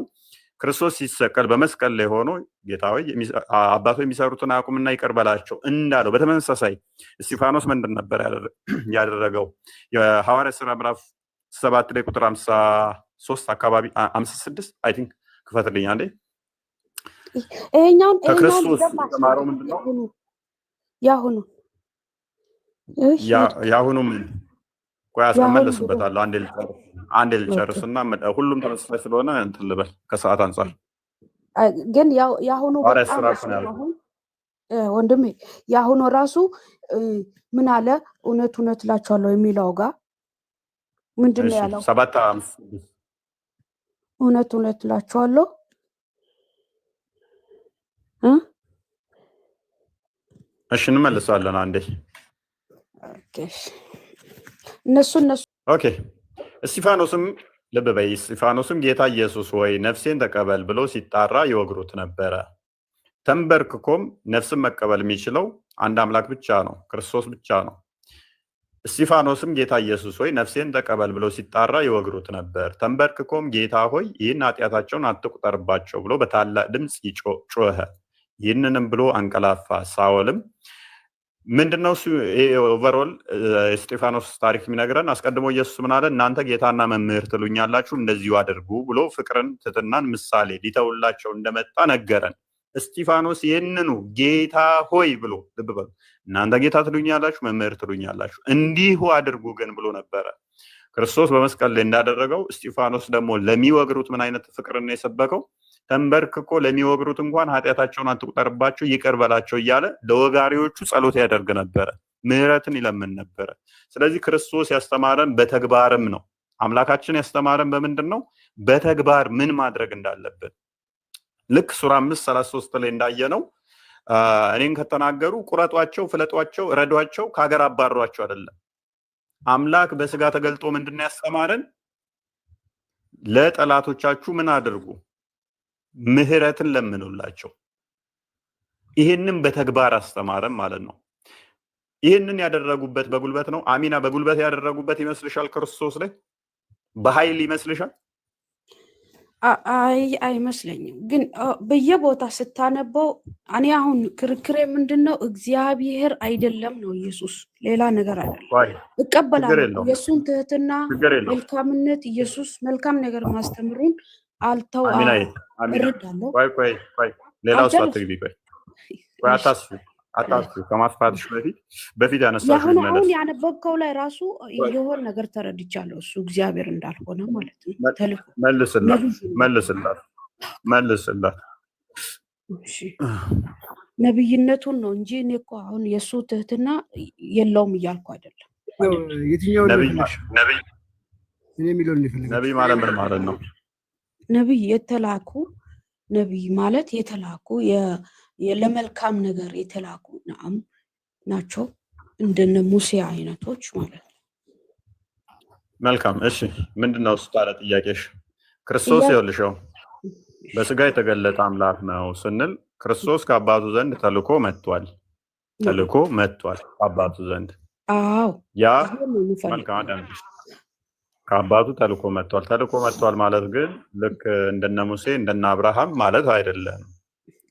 ክርስቶስ ሲሰቀል በመስቀል ላይ ሆኖ ጌታ ሆይ አባቶ የሚሰሩትን አቁምና ይቅር በላቸው እንዳለው በተመሳሳይ እስጢፋኖስ ምንድን ነበር ያደረገው? የሐዋርያት ሥራ ምዕራፍ 7 ላይ ቁጥር 53 አካባቢ 56 አይ ቲንክ ክፈትልኝ አንዴ። ከክርስቶስ የተማረው ምንድነው? ያሁኑ ምን ቆይ አስመለስበታለሁ። አንዴ ልጨርስና ሁሉም ተመሳሳይ ስለሆነ እንትን ልበል ከሰዓት አንጻር ግን ያሁኑ ወንድሜ ያሁኑ ራሱ ምን አለ? እውነት እውነት እላችኋለሁ የሚለው ጋር ምንድን ነው ያለው? 7:5 እውነት እውነት እላችኋለሁ እሺ እንመልሳለን አንዴ። እነሱ ኦኬ። እስጢፋኖስም ልብ በይ። እስጢፋኖስም ጌታ ኢየሱስ ወይ ነፍሴን ተቀበል ብሎ ሲጣራ ይወግሩት ነበረ። ተንበርክኮም ነፍስን መቀበል የሚችለው አንድ አምላክ ብቻ ነው፣ ክርስቶስ ብቻ ነው። እስጢፋኖስም ጌታ ኢየሱስ ሆይ ነፍሴን ተቀበል ብሎ ሲጣራ ይወግሩት ነበር። ተንበርክኮም ጌታ ሆይ ይህን ኃጢአታቸውን አትቁጠርባቸው ብሎ በታላቅ ድምፅ ጮኸ። ይህንንም ብሎ አንቀላፋ። ሳኦልም ምንድነው ኦቨርኦል እስጢፋኖስ ታሪክ የሚነግረን? አስቀድሞ ኢየሱስ ምን አለ? እናንተ ጌታና መምህር ትሉኛላችሁ፣ እንደዚሁ አድርጉ ብሎ ፍቅርን፣ ትሕትናን ምሳሌ ሊተውላቸው እንደመጣ ነገረን። እስጢፋኖስ ይህንኑ ጌታ ሆይ ብሎ ልብ በሉ፣ እናንተ ጌታ ትሉኛላችሁ፣ መምህር ትሉኛላችሁ፣ እንዲሁ አድርጉ ግን ብሎ ነበረ። ክርስቶስ በመስቀል ላይ እንዳደረገው እስጢፋኖስ ደግሞ ለሚወግሩት ምን አይነት ፍቅርን ነው የሰበከው? ተንበርክኮ ለሚወግሩት እንኳን ኃጢአታቸውን አትቁጠርባቸው ይቅር በላቸው እያለ ለወጋሪዎቹ ጸሎት ያደርግ ነበረ፣ ምህረትን ይለምን ነበረ። ስለዚህ ክርስቶስ ያስተማረን በተግባርም ነው። አምላካችን ያስተማረን በምንድን ነው? በተግባር ምን ማድረግ እንዳለብን። ልክ ሱራ 5:33 ላይ እንዳየነው እኔን ከተናገሩ ቁረጧቸው፣ ፍለጧቸው፣ ረዷቸው፣ ከሀገር አባሯቸው አይደለም። አምላክ በስጋ ተገልጦ ምንድን ነው ያስተማረን? ለጠላቶቻችሁ ምን አድርጉ? ምህረትን ለምኑላቸው። ይህንን በተግባር አስተማረን ማለት ነው። ይህንን ያደረጉበት በጉልበት ነው። አሚና በጉልበት ያደረጉበት ይመስልሻል? ክርስቶስ ላይ በኃይል ይመስልሻል? አይመስለኝም። ግን በየቦታ ስታነበው እኔ አሁን ክርክሬ ምንድነው? እግዚአብሔር አይደለም ነው ኢየሱስ፣ ሌላ ነገር አይደለም። እቀበላለሁ የእሱን ትህትና፣ መልካምነት፣ ኢየሱስ መልካም ነገር ማስተምሩን አልተው እረዳለሁ። ቆይ ሌላው አትግቢ። ቆይ አታስቢ ከማስፋትሽ በፊት ያነሳሽው አሁን ያነበብከው ላይ ራሱ የሆነ ነገር ተረድቻለሁ። እሱ እግዚአብሔር እንዳልሆነ ማለት ነው። መልስላት። እሺ ነብይነቱን ነው እንጂ እኔ እኮ አሁን የእሱ ትህትና የለውም እያልኩ አይደለም። የትኛው ነብይ ማለት ምን ማለት ነው? ነብይ የተላኩ ነብይ ማለት የተላኩ ለመልካም ነገር የተላኩ ናቸው። እንደነ ሙሴ አይነቶች ማለት ነው። መልካም። እሺ ምንድነው ታዲያ ጥያቄሽ? ክርስቶስ ይኸውልሽው በስጋ የተገለጠ አምላክ ነው ስንል ክርስቶስ ከአባቱ ዘንድ ተልኮ መጥቷል ከአባቱ ዘንድ። አዎ ያ መልካም ከአባቱ ተልኮ መጥቷል ማለት ግን ልክ እንደነ ሙሴ እንደነ አብርሃም ማለት አይደለም።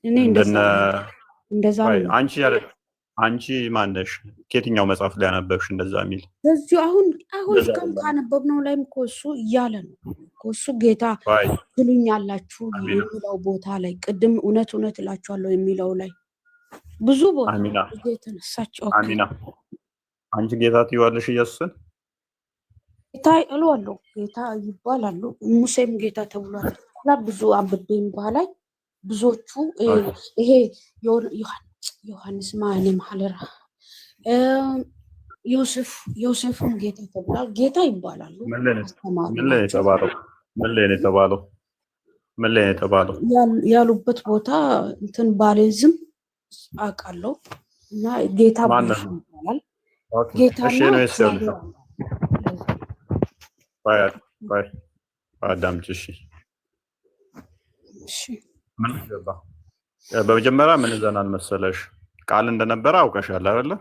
እኔ እንደዛ አንቺ ማነሽ? ከየትኛው መጽሐፍ ላይ ያነበብሽ እንደዛ የሚል? በዚሁ አሁን እስካሁን ካነበብነው ላይም እኮ እሱ እያለ ነው እኮ እሱ ጌታ ትሉኛላችሁ የሚለው ቦታ ላይ ቅድም እውነት እውነት እላችኋለሁ የሚለው ላይ ብዙ ቦታ የተነሳቸው አሚና አንቺ ጌታ ትይዋለሽ ኢየሱስን? ጌታ እለዋለሁ፣ ጌታ ይባላሉ። ሙሴም ጌታ ተብሏል። ብዙ አንብቤም ባህላይ ብዙዎቹ ይሄ ዮሐንስ ማንም ሐለራ ዮሴፍም ጌታ ተብሏል። ጌታ ይባላሉ። ምን ላይ ነው የተባለው? ምን ላይ የተባለው ያሉበት ቦታ እንትን ባሌዝም አውቃለሁ እና ጌታ ብሩሽ ይባላል። ጌታና አዳምጪ። እሺ ምን ገባ? በመጀመሪያ ምን ዘናል መሰለሽ ቃል እንደነበረ አውቀሻል አይደለ?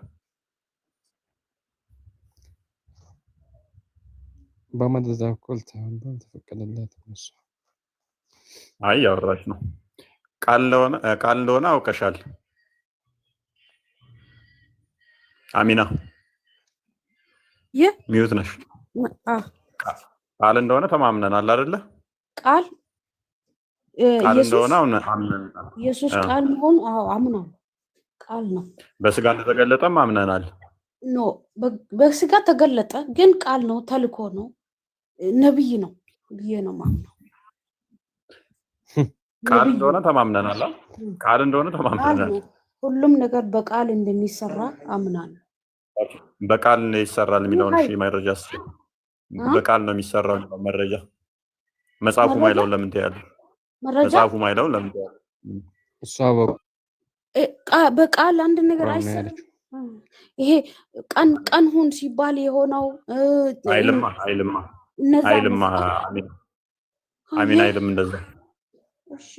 በመደዳ ኮልታ ተፈቀደላት ነው። አይ ያወራሽ ነው። ቃል እንደሆነ አውቀሻል። አሚና ሚዩት ነሽ። ቃል እንደሆነ ተማምነናል አይደለ? ቃል እንደሆነ አምነናል። ኢየሱስ ቃል መሆኑ አምናለሁ። ቃል ነው። በስጋ እንደተገለጠም አምነናል። ኖ በስጋ ተገለጠ፣ ግን ቃል ነው፣ ተልኮ ነው፣ ነብይ ነው ብዬ ነው ማምነው። ቃል እንደሆነ ተማምነናል። ቃል እንደሆነ ተማምነናል። ሁሉም ነገር በቃል እንደሚሰራ አምናለሁ። በቃል ነው ይሰራል የሚለውን እሺ፣ መረጃ በቃል ነው የሚሰራው መረጃ መጽሐፉ ማይለው ለምን ትያለሽ? መጽሐፉ ማይለው ለምን ትያለሽ? እሷ በቃል አንድ ነገር አይሰራም። ይሄ ቀን ሁን ሲባል የሆነው አይልማ አሚን አይልም እንደዛ። እሺ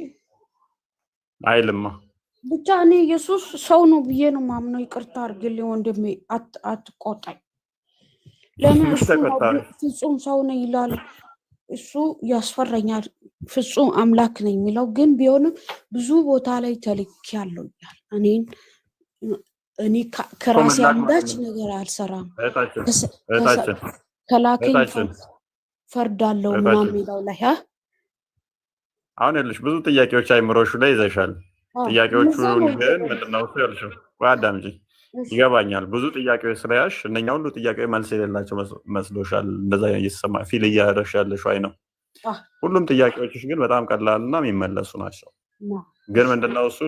አይልማ ብቻ እኔ ኢየሱስ ሰው ነው ብዬ ነው ማምነው። ይቅርታ አድርግልኝ ወንድሜ፣ አትቆጣኝ። ለምን ፍጹም ሰው ነው ይላል? እሱ ያስፈራኛል። ፍጹም አምላክ ነኝ የሚለው ግን ቢሆንም ብዙ ቦታ ላይ ተልኬያለሁ ይላል። እኔ ከራሴ አንዳች ነገር አልሰራም፣ ከላከኝ ፈርዳለሁ ምናምን የሚለው ላይ አሁን ያለሽ ብዙ ጥያቄዎች አይምሮሹ ላይ ይዘሻል። ጥያቄዎቹ ግን ምንድነው እሱ ያልሽው? አዳምጪ፣ ይገባኛል። ብዙ ጥያቄዎች ስለያሽ እነኛ ሁሉ ጥያቄ መልስ የሌላቸው መስሎሻል። እንደዛ እየተሰማ ፊል እያደረግሽ ያለሽው አይ ነው። ሁሉም ጥያቄዎችሽ ግን በጣም ቀላልና የሚመለሱ ናቸው። ግን ምንድነው እሱ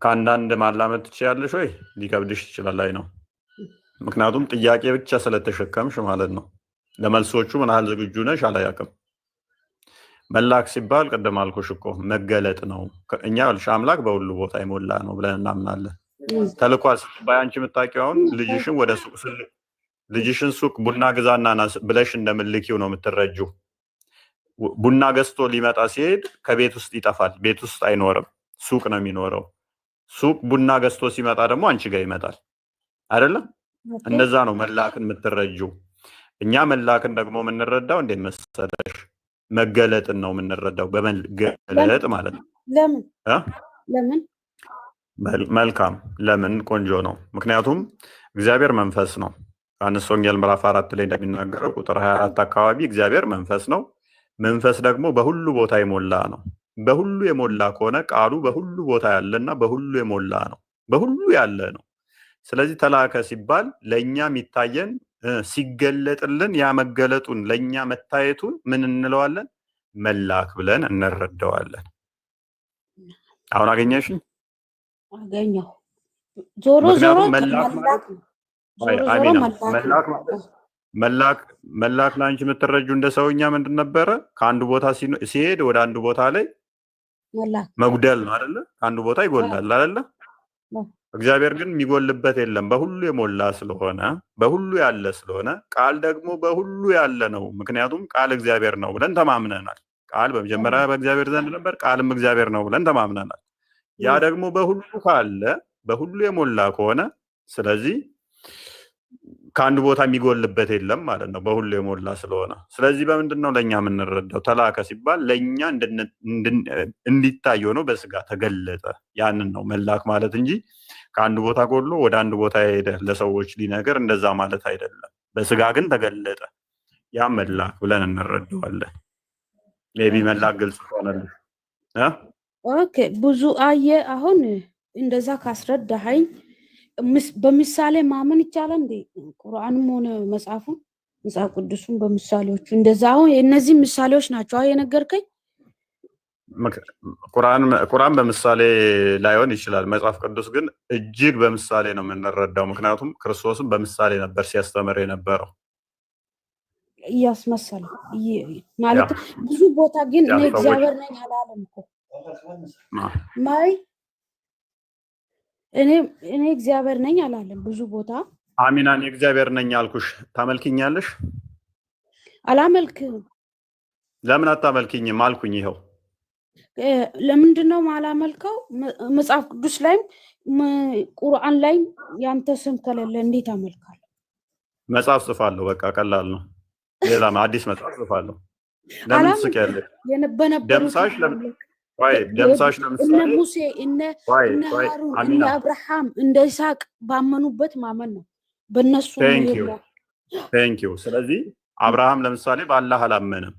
ከአንዳንድ ማላመድ ትችያለሽ ወይ ሊከብድሽ ይችላል። አይ ነው። ምክንያቱም ጥያቄ ብቻ ስለተሸከምሽ ማለት ነው። ለመልሶቹ ምን ያህል ዝግጁ ነሽ አላያቅም። መላክ ሲባል ቅድም አልኩሽ እኮ መገለጥ ነው። እኛ ልሽ አምላክ በሁሉ ቦታ የሞላ ነው ብለን እናምናለን። ተልኳል ስትባይ አንቺ የምታውቂው አሁን ልጅሽን ሱቅ ቡና ግዛና ብለሽ እንደምልኪው ነው የምትረጂው። ቡና ገዝቶ ሊመጣ ሲሄድ ከቤት ውስጥ ይጠፋል። ቤት ውስጥ አይኖርም፣ ሱቅ ነው የሚኖረው። ሱቅ ቡና ገዝቶ ሲመጣ ደግሞ አንቺ ጋር ይመጣል አይደለም? እንደዛ ነው መላክን የምትረጂው። እኛ መላክን ደግሞ የምንረዳው እንዴት መሰለሽ? መገለጥን ነው የምንረዳው፣ በመገለጥ ማለት ነው። ለምን መልካም፣ ለምን ቆንጆ ነው። ምክንያቱም እግዚአብሔር መንፈስ ነው። ዮሐንስ ወንጌል ምዕራፍ 4 ላይ እንደሚናገረው ቁጥር 24 አካባቢ እግዚአብሔር መንፈስ ነው። መንፈስ ደግሞ በሁሉ ቦታ የሞላ ነው። በሁሉ የሞላ ከሆነ ቃሉ በሁሉ ቦታ ያለና በሁሉ የሞላ ነው፣ በሁሉ ያለ ነው። ስለዚህ ተላከ ሲባል ለእኛ የሚታየን ሲገለጥልን ያ መገለጡን ለእኛ መታየቱን ምን እንለዋለን? መላክ ብለን እንረዳዋለን። አሁን አገኘሽኝ? አገኘሁ። ዞሮ ዞሮ መላክ ለአንቺ የምትረጁ እንደ ሰውኛ ምንድን ነበረ? ከአንዱ ቦታ ሲሄድ ወደ አንዱ ቦታ ላይ መጉደል ነው አይደለ? ከአንዱ ቦታ ይጎላል አይደለ? እግዚአብሔር ግን የሚጎልበት የለም። በሁሉ የሞላ ስለሆነ በሁሉ ያለ ስለሆነ ቃል ደግሞ በሁሉ ያለ ነው። ምክንያቱም ቃል እግዚአብሔር ነው ብለን ተማምነናል። ቃል በመጀመሪያ በእግዚአብሔር ዘንድ ነበር፣ ቃልም እግዚአብሔር ነው ብለን ተማምነናል። ያ ደግሞ በሁሉ ካለ በሁሉ የሞላ ከሆነ ስለዚህ ከአንዱ ቦታ የሚጎልበት የለም ማለት ነው፣ በሁሉ የሞላ ስለሆነ። ስለዚህ በምንድን ነው ለእኛ የምንረዳው? ተላከ ሲባል ለእኛ እንዲታይ ሆኖ በስጋ ተገለጠ። ያንን ነው መላክ ማለት እንጂ ከአንዱ ቦታ ጎሎ ወደ አንድ ቦታ ሄደ ለሰዎች ሊነገር እንደዛ ማለት አይደለም። በስጋ ግን ተገለጠ። ያ መላክ ብለን እንረዳዋለን። ሜቢ መላክ ግልጽ ሆነልሽ? ኦኬ። ብዙ አየ አሁን እንደዛ ካስረዳኸኝ በምሳሌ ማመን ይቻላል እንዴ? ቁርአንም ሆነ መጽሐፍ ቅዱስን በምሳሌዎቹ እንደዛ አሁን እነዚህ ምሳሌዎች ናቸው የነገርከኝ። ቁርአን በምሳሌ ላይሆን ይችላል። መጽሐፍ ቅዱስ ግን እጅግ በምሳሌ ነው የምንረዳው። ምክንያቱም ክርስቶስም በምሳሌ ነበር ሲያስተምር የነበረው። እያስመሰለ ማለት ብዙ ቦታ ግን እኔ እግዚአብሔር ነኝ አላለም እኮ ማይ እኔ እግዚአብሔር ነኝ አላለም ብዙ ቦታ አሚና እኔ እግዚአብሔር ነኝ አልኩሽ ታመልኪኛለሽ አላመልክም ለምን አታመልኪኝም አልኩኝ ይሄው ለምንድነው ማላመልከው መጽሐፍ ቅዱስ ላይ ቁርአን ላይ ያንተ ስም ከሌለ እንዴት አመልካለሁ መጽሐፍ ጽፋለሁ በቃ ቀላል ነው ሌላ አዲስ መጽሐፍ ጽፋለሁ ለምን ትስቂያለሽ ደምሳሽ ደምሳሽ ለምሳሌ እነ ሙሴ እነ ሃሩን እነ አብርሃም እንደ ይስሐቅ ባመኑበት ማመን ነው በእነሱ ቴንክ ዩ ስለዚህ አብርሃም ለምሳሌ በአላህ አላመነም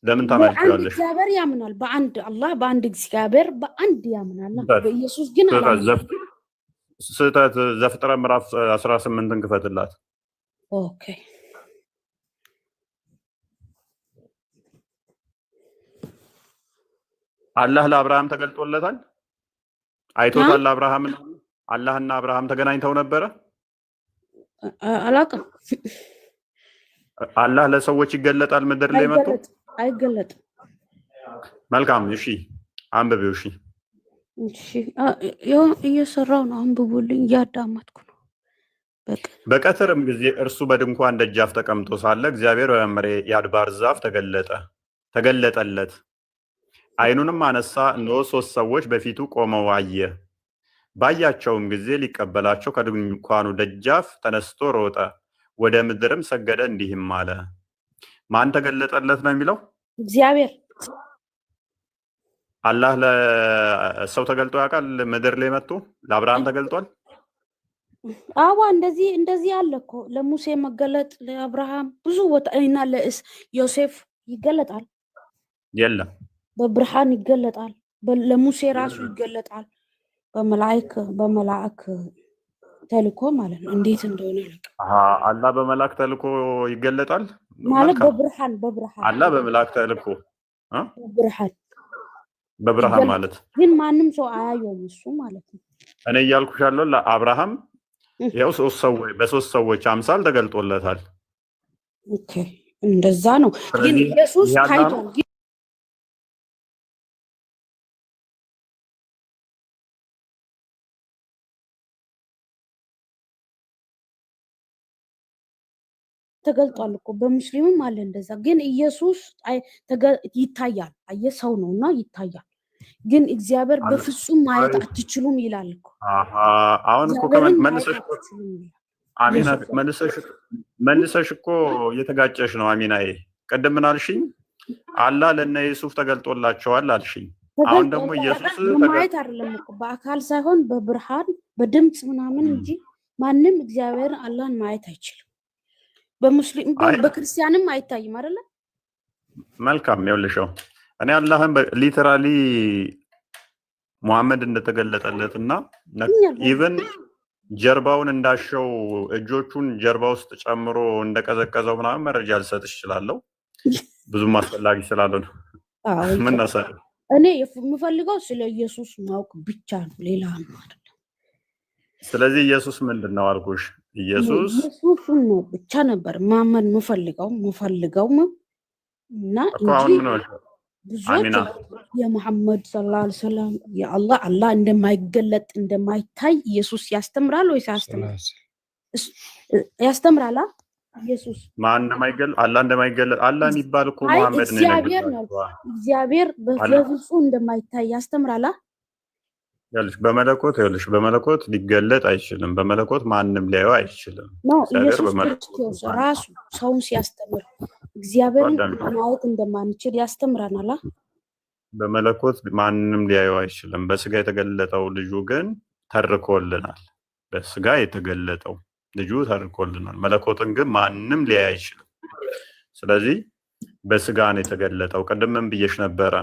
ለምን ታመልካለሽ እግዚአብሔር ያምናል በአንድ አላህ በአንድ እግዚአብሔር በአንድ ያምናል በኢየሱስ ግን አላመነም ስህተት ዘፍጥረት ምዕራፍ 18ን ክፈትላት ኦኬ አላህ ለአብርሃም ተገልጦለታል አይቶታል አብርሃም አላህና አብርሃም ተገናኝተው ነበረ አላውቅም አላህ ለሰዎች ይገለጣል ምድር ላይ መጥቶ አይገለጥም መልካም እሺ አንብቤው እሺ እየሰራው ነው አንብቡልኝ ያዳማጥኩ ነው በቀትርም ጊዜ እርሱ በድንኳን ደጃፍ ተቀምጦ ሳለ እግዚአብሔር በመምሬ የአድባር ዛፍ ተገለጠለት አይኑንም አነሳ እነሆ 3 ሰዎች በፊቱ ቆመው አየ ባያቸውም ጊዜ ሊቀበላቸው ከድንኳኑ ደጃፍ ተነስቶ ሮጠ ወደ ምድርም ሰገደ እንዲህም አለ ማን ተገለጠለት ነው የሚለው እግዚአብሔር አላህ ለሰው ተገልጦ ያውቃል ምድር ላይ መጥቶ ለአብርሃም ተገልጧል አዋ እንደዚህ አለ እኮ ለሙሴ መገለጥ ለአብርሃም ብዙ ወጣይና ለዮሴፍ ይገለጣል የለም በብርሃን ይገለጣል ለሙሴ ራሱ ይገለጣል በመላእክ ተልኮ ማለት ነው እንዴት እንደሆነ አላህ በመላእክ ተልኮ ይገለጣል ማለት በብርሃን አላህ በመላእክ ተልኮ በብርሃን ማለት ግን ማንም ሰው አያየውም እሱ ማለት ነው እኔ እያልኩሽ ያለው ለአብርሃም ያው 3 ሰዎች በ3 ሰዎች አምሳል ተገልጦለታል ኦኬ እንደዛ ነው ግን ኢየሱስ ታይቷል ተገልጧል እኮ በሙስሊምም አለ እንደዛ ግን ኢየሱስ ይታያል አየሰው ነውና ይታያል ግን እግዚአብሔር በፍጹም ማየት አትችሉም ይላል እኮ አሁን እኮ ከመልሰሽ አሚና መልሰሽ እኮ እየተጋጨሽ ነው አሚናዬ ቀደም ምን አልሽኝ አላህ ለነ ኢየሱስ ተገልጦላቸዋል አልሽኝ አሁን ደግሞ ኢየሱስ ማየት አይደለም እኮ በአካል ሳይሆን በብርሃን በድምጽ ምናምን እንጂ ማንም እግዚአብሔር አላህን ማየት አይችልም በሙስሊም በክርስቲያንም አይታይም አይደለ መልካም ይኸውልሽው እኔ አላህን ሊተራሊ ሙሐመድ እንደተገለጠለትና ኢቭን ጀርባውን እንዳሸው እጆቹን ጀርባ ውስጥ ጨምሮ እንደቀዘቀዘው ምናምን መረጃ ልሰጥሽ እችላለሁ ብዙም አስፈላጊ ስላልሆነ ምን ነሰር እኔ የምፈልገው ስለ ኢየሱስ ማወቅ ብቻ ነው ሌላ አይደለም ስለዚህ ኢየሱስ ምንድነው አልኩሽ ኢየሱስ ነው ብቻ ነበር ማመን የምፈልገው እና አሚና የሙሐመድ ሰለላሁ ዐለይሂ ወሰለም አላህ እንደማይገለጥ እንደማይታይ ኢየሱስ ያስተምራል ወይስ ያስተምራል ኢየሱስ ማን እንደማይገለጥ አላህ እንደማይገለጥ አላህ የሚባል እኮ ሙሐመድ ነው እግዚአብሔር በፍጹም እንደማይታይ ያስተምራል ያልሽ በመለኮት ሊገለጥ አይችልም በመለኮት ማንንም ሊያየው አይችልም ኢየሱስ ራሱ ሰውን ሲያስተምር እግዚአብሔርን ማየት እንደማንችል ያስተምራናል በመለኮት ማንንም ሊያየው አይችልም በስጋ የተገለጠው ልጁ ግን ተርኮልናል በስጋ የተገለጠው ልጁ ተርኮልናል መለኮትን ግን ማንንም ሊያይ አይችልም ስለዚህ በስጋ ነው የተገለጠው ቀደምም ብዬሽ ነበረ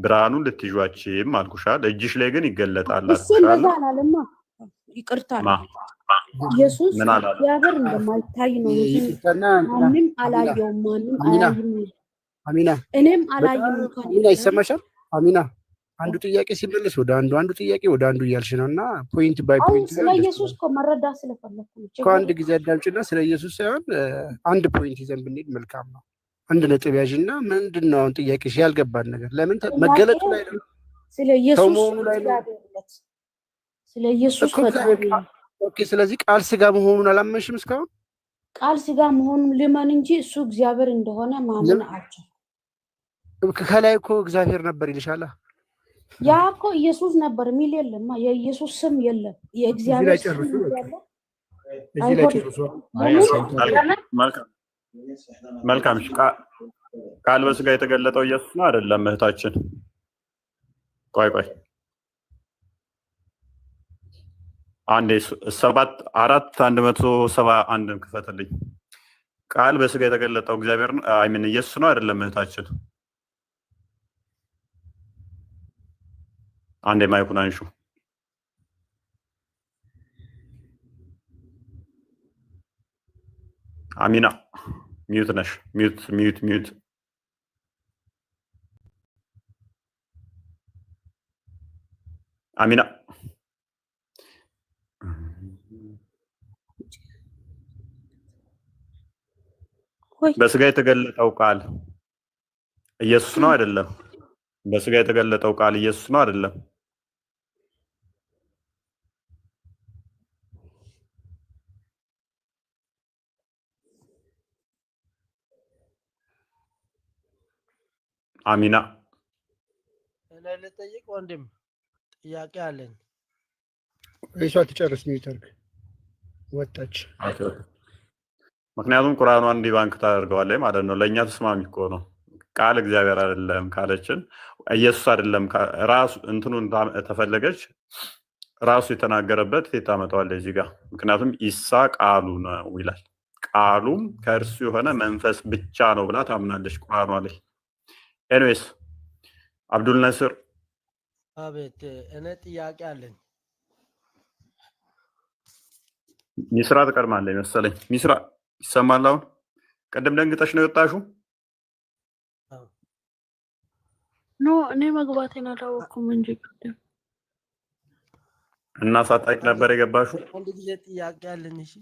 ብርሃኑን ልትይዟችም አልኩሻል እጅሽ ላይ ግን ይገለጣል አልኩሻል ይቅርታ ኢየሱስ እግዚአብሔር እንደማይታይ ነው ማንም አላየውም ማንም አላየውም አሚና እኔም አላየውም አሚና ይሰማሻል አንዱ ጥያቄ ሲመለስ ወደ አንዱ ጥያቄ ወደ አንዱ እያልሽ ነው እና ፖይንት ባይ አሁን ፖይንት ስለ ኢየሱስ እኮ መረዳት ስለፈለኩ ነው። ከአንድ ጊዜ አዳምጪና ስለ ኢየሱስ ሳይሆን አንድ ፖይንት ይዘን ብንሄድ መልካም ነው። አንድ ነጥብ ያዥና ምንድን ነው አሁን ጥያቄሽ ያልገባን ነገር? ለምን መገለጡ ላይ ነው ስለ ኢየሱስ መሆኑ ላይ ነው። ስለ ኢየሱስ ኦኬ። ስለዚህ ቃል ስጋ መሆኑን አላመንሽም እስካሁን? ቃል ስጋ መሆኑን ልመን እንጂ እሱ እግዚአብሔር እንደሆነ ማመን አልቻልኩም። ከላይ እኮ እግዚአብሔር ነበር ይልሻላ። ያ እኮ ኢየሱስ ነበር የሚል የለም። የኢየሱስ ስም የለም። የእግዚአብሔር ስም ያለ እዚህ ላይ ጨርሱ። መልካም። ቃል በስጋ የተገለጠው ኢየሱስ ነው አይደለም? እህታችን ቆይ አንዴ 471 ክፈትልኝ። ቃል በስጋ የተገለጠው እግዚአብሔር ነው አይምን ኢየሱስ ነው አይደለም? እህታችን አንዴ ማይኩን አንሹ። አሚና ሚዩት ነሽ። ሚዩት አሚና በስጋ የተገለጠው ቃል ኢየሱስ ነው አይደለም? በስጋ የተገለጠው ቃል ኢየሱስ ነው አይደለም? አሚና እኔ ልጠይቅ ወንድም ጥያቄ አለኝ። እሷ ትጨርስ ሚውተርክ ወጣች። ምክንያቱም ቁርአኗን እንዲህ ባንክ ታደርገዋለች ማለት ነው። ለእኛ ተስማሚ እኮ ነው። ቃል እግዚአብሔር አይደለም ካለችን ኢየሱስ አይደለም ራሱ እንትኑን ተፈለገች ራሱ የተናገረበት ታመጣዋለች እዚህ ጋር። ምክንያቱም ኢሳ ቃሉ ነው ይላል። ቃሉም ከእርሱ የሆነ መንፈስ ብቻ ነው ብላ ታምናለች ቁርአኗ ላይ። ኤኒዌይስ አብዱል ነስር። አቤት። እኔ ጥያቄ አለኝ። ሚስራ ትቀድማለች መሰለኝ። ሚስራ ይሰማል? አሁን ቅድም ደንግጠሽ ነው የወጣሽው? ኖ እኔ መግባቴን አላወቅኩም እንጂ ቅድም እና ሳታውቂ ነበር የገባሽው? አንድ ጊዜ ጥያቄ አለኝ። እሺ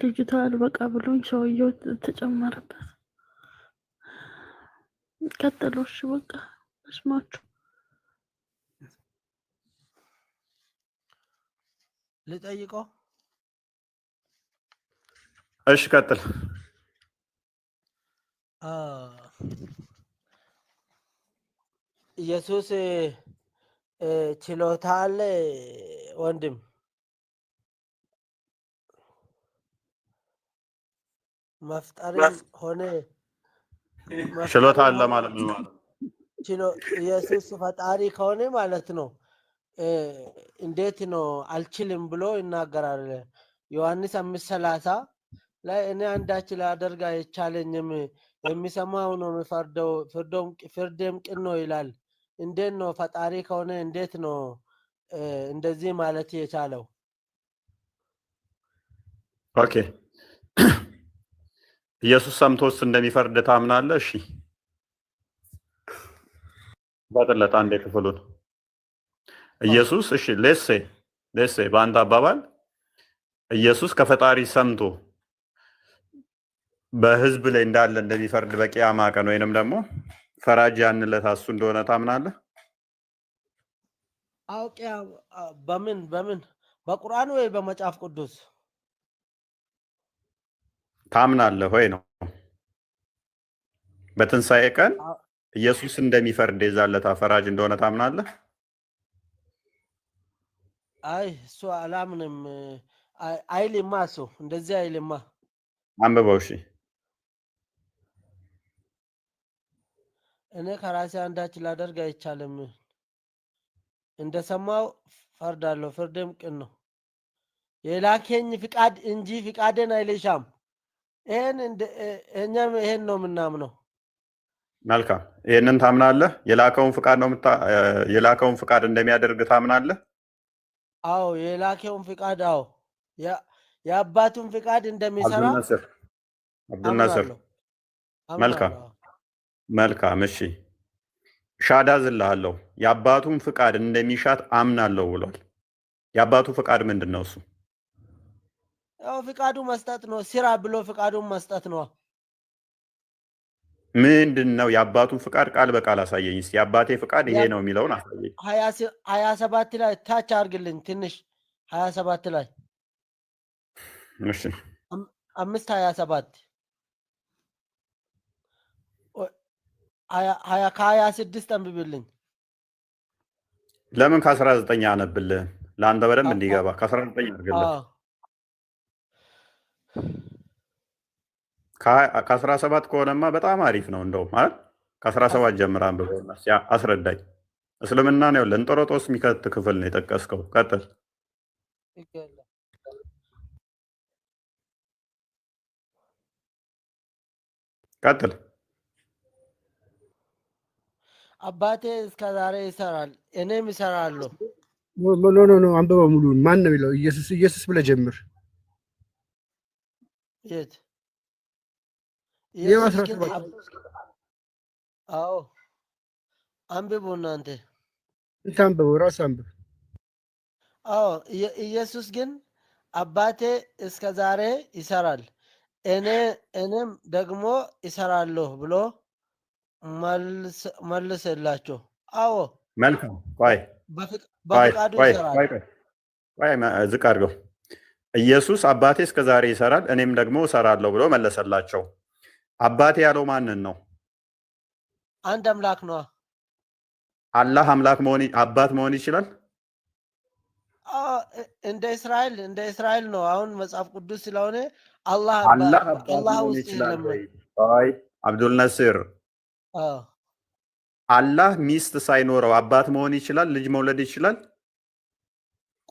ልጅቷ አልበቃ ብሎኝ ሰውየው ተጨመረበት። ቀጥሎ። እሺ በቃ እስማችሁ ልጠይቀው። እሺ ቀጥል። ኢየሱስ ችሎታ አለ ወንድም? መፍጠርም ሆነ ችሎታ አለ ማለት ነው። ኢየሱስ ፈጣሪ ከሆነ ማለት ነው እንዴት ነው አልችልም ብሎ ይናገራል? ዮሐንስ 5:30 ላይ እኔ አንዳች ላደርግ አይቻለኝም፣ የሚሰማው ነው የሚፈርደው፣ ፍርዴም ቅን ነው ይላል። እንዴት ነው ፈጣሪ ከሆነ እንዴት ነው እንደዚህ ማለት የቻለው? ኦኬ ኢየሱስ ሰምቶስ እንደሚፈርድ ታምናለህ? እሺ ባጥለት አንዴ ክፍሉን ኢየሱስ እሺ ሌሴ በአንድ አባባል ኢየሱስ ከፈጣሪ ሰምቶ በህዝብ ላይ እንዳለ እንደሚፈርድ በቂያማ ቀን ወይንም ደግሞ ፈራጅ ያንለት እሱ እንደሆነ ታምናለህ? አውቄ በምን በቁርአን ወይ በመጽሐፍ ቅዱስ ታምናለህ ወይ ነው? በትንሣኤ ቀን ኢየሱስ እንደሚፈርድ የዛለታ ፈራጅ እንደሆነ ታምናለህ? አይ እሱ አላምንም። አይልማ እሱ እንደዚህ አይልማ። አንብበው። እሺ እኔ ከራሴ አንዳች ላደርግ አይቻልም፣ እንደሰማው ፈርዳለሁ፣ ፍርዴም ቅን ነው። የላከኝ ፍቃድ እንጂ ፍቃዴን አይልሻም። እኛም ይሄን ነው የምናምነው። መልካም፣ ይሄንን ታምናለህ? የላከውን ፍቃድ እንደሚያደርግ ታምናለህ? አዎ የላከውን ፍቃድ፣ አዎ የአባቱን ፍቃድ እንደሚሰራ አብዱል ነስር መልካም። መልካም እሺ። ሻዳ ዝልሃለሁ የአባቱን ፍቃድ እንደሚሻት አምናለሁ ብሏል። የአባቱ ፍቃድ ምንድን ነው? እሱ ያው ፍቃዱ መስጠት ነው። ስራ ብሎ ፍቃዱን መስጠት ነው። ምንድን ነው የአባቱን ፍቃድ? ቃል በቃል አሳየኝ እስኪ። የአባቴ ፍቃድ ይሄ ነው የሚለውን አሳየኝ። 27 ላይ ታች አድርግልኝ ትንሽ 27 ላይ እሺ 5:27 ከ26 አንብብልኝ። ለምን ከ19 አነብልህ? ለአንተ በደንብ እንዲገባ ከ19 አድርግልህ። ከ17 ከሆነማ በጣም አሪፍ ነው። እንደው ማለት ከ17 ጀምር አንብበውና አስረዳኝ። እስልምና ነው ለእንጦሮጦስ የሚከት ክፍል ነው የጠቀስከው። ቀጥል። ቀጥል። አባቴ እስከ ዛሬ ይሰራል እኔም ይሰራለሁ። ኖ አንብበው ሙሉን። ማን ነው የሚለው? ኢየሱስ ብለህ ጀምር። የት? አዎ አንብቡ እናንተ አንብበው፣ ራስ አንብብ። አዎ ኢየሱስ ግን አባቴ እስከ ዛሬ ይሰራል እኔም ደግሞ ይሰራለሁ ብሎ መልስላቸው። አዎ መልካም። ቆይ በፍቃዱ ይሰራል። ዝቅ አድርገው። ኢየሱስ አባቴ እስከ ዛሬ ይሰራል እኔም ደግሞ እሰራለሁ ብሎ መለሰላቸው። አባቴ ያለው ማንን ነው? አንድ አምላክ ነው። አላህ አምላክ አባት መሆን ይችላል? እንደ እስራኤል ነው። አሁን መጽሐፍ ቅዱስ ስለሆነ አላህ ውስጥ የለም። አብዱል ነስር አላህ ሚስት ሳይኖረው አባት መሆን ይችላል? ልጅ መውለድ ይችላል?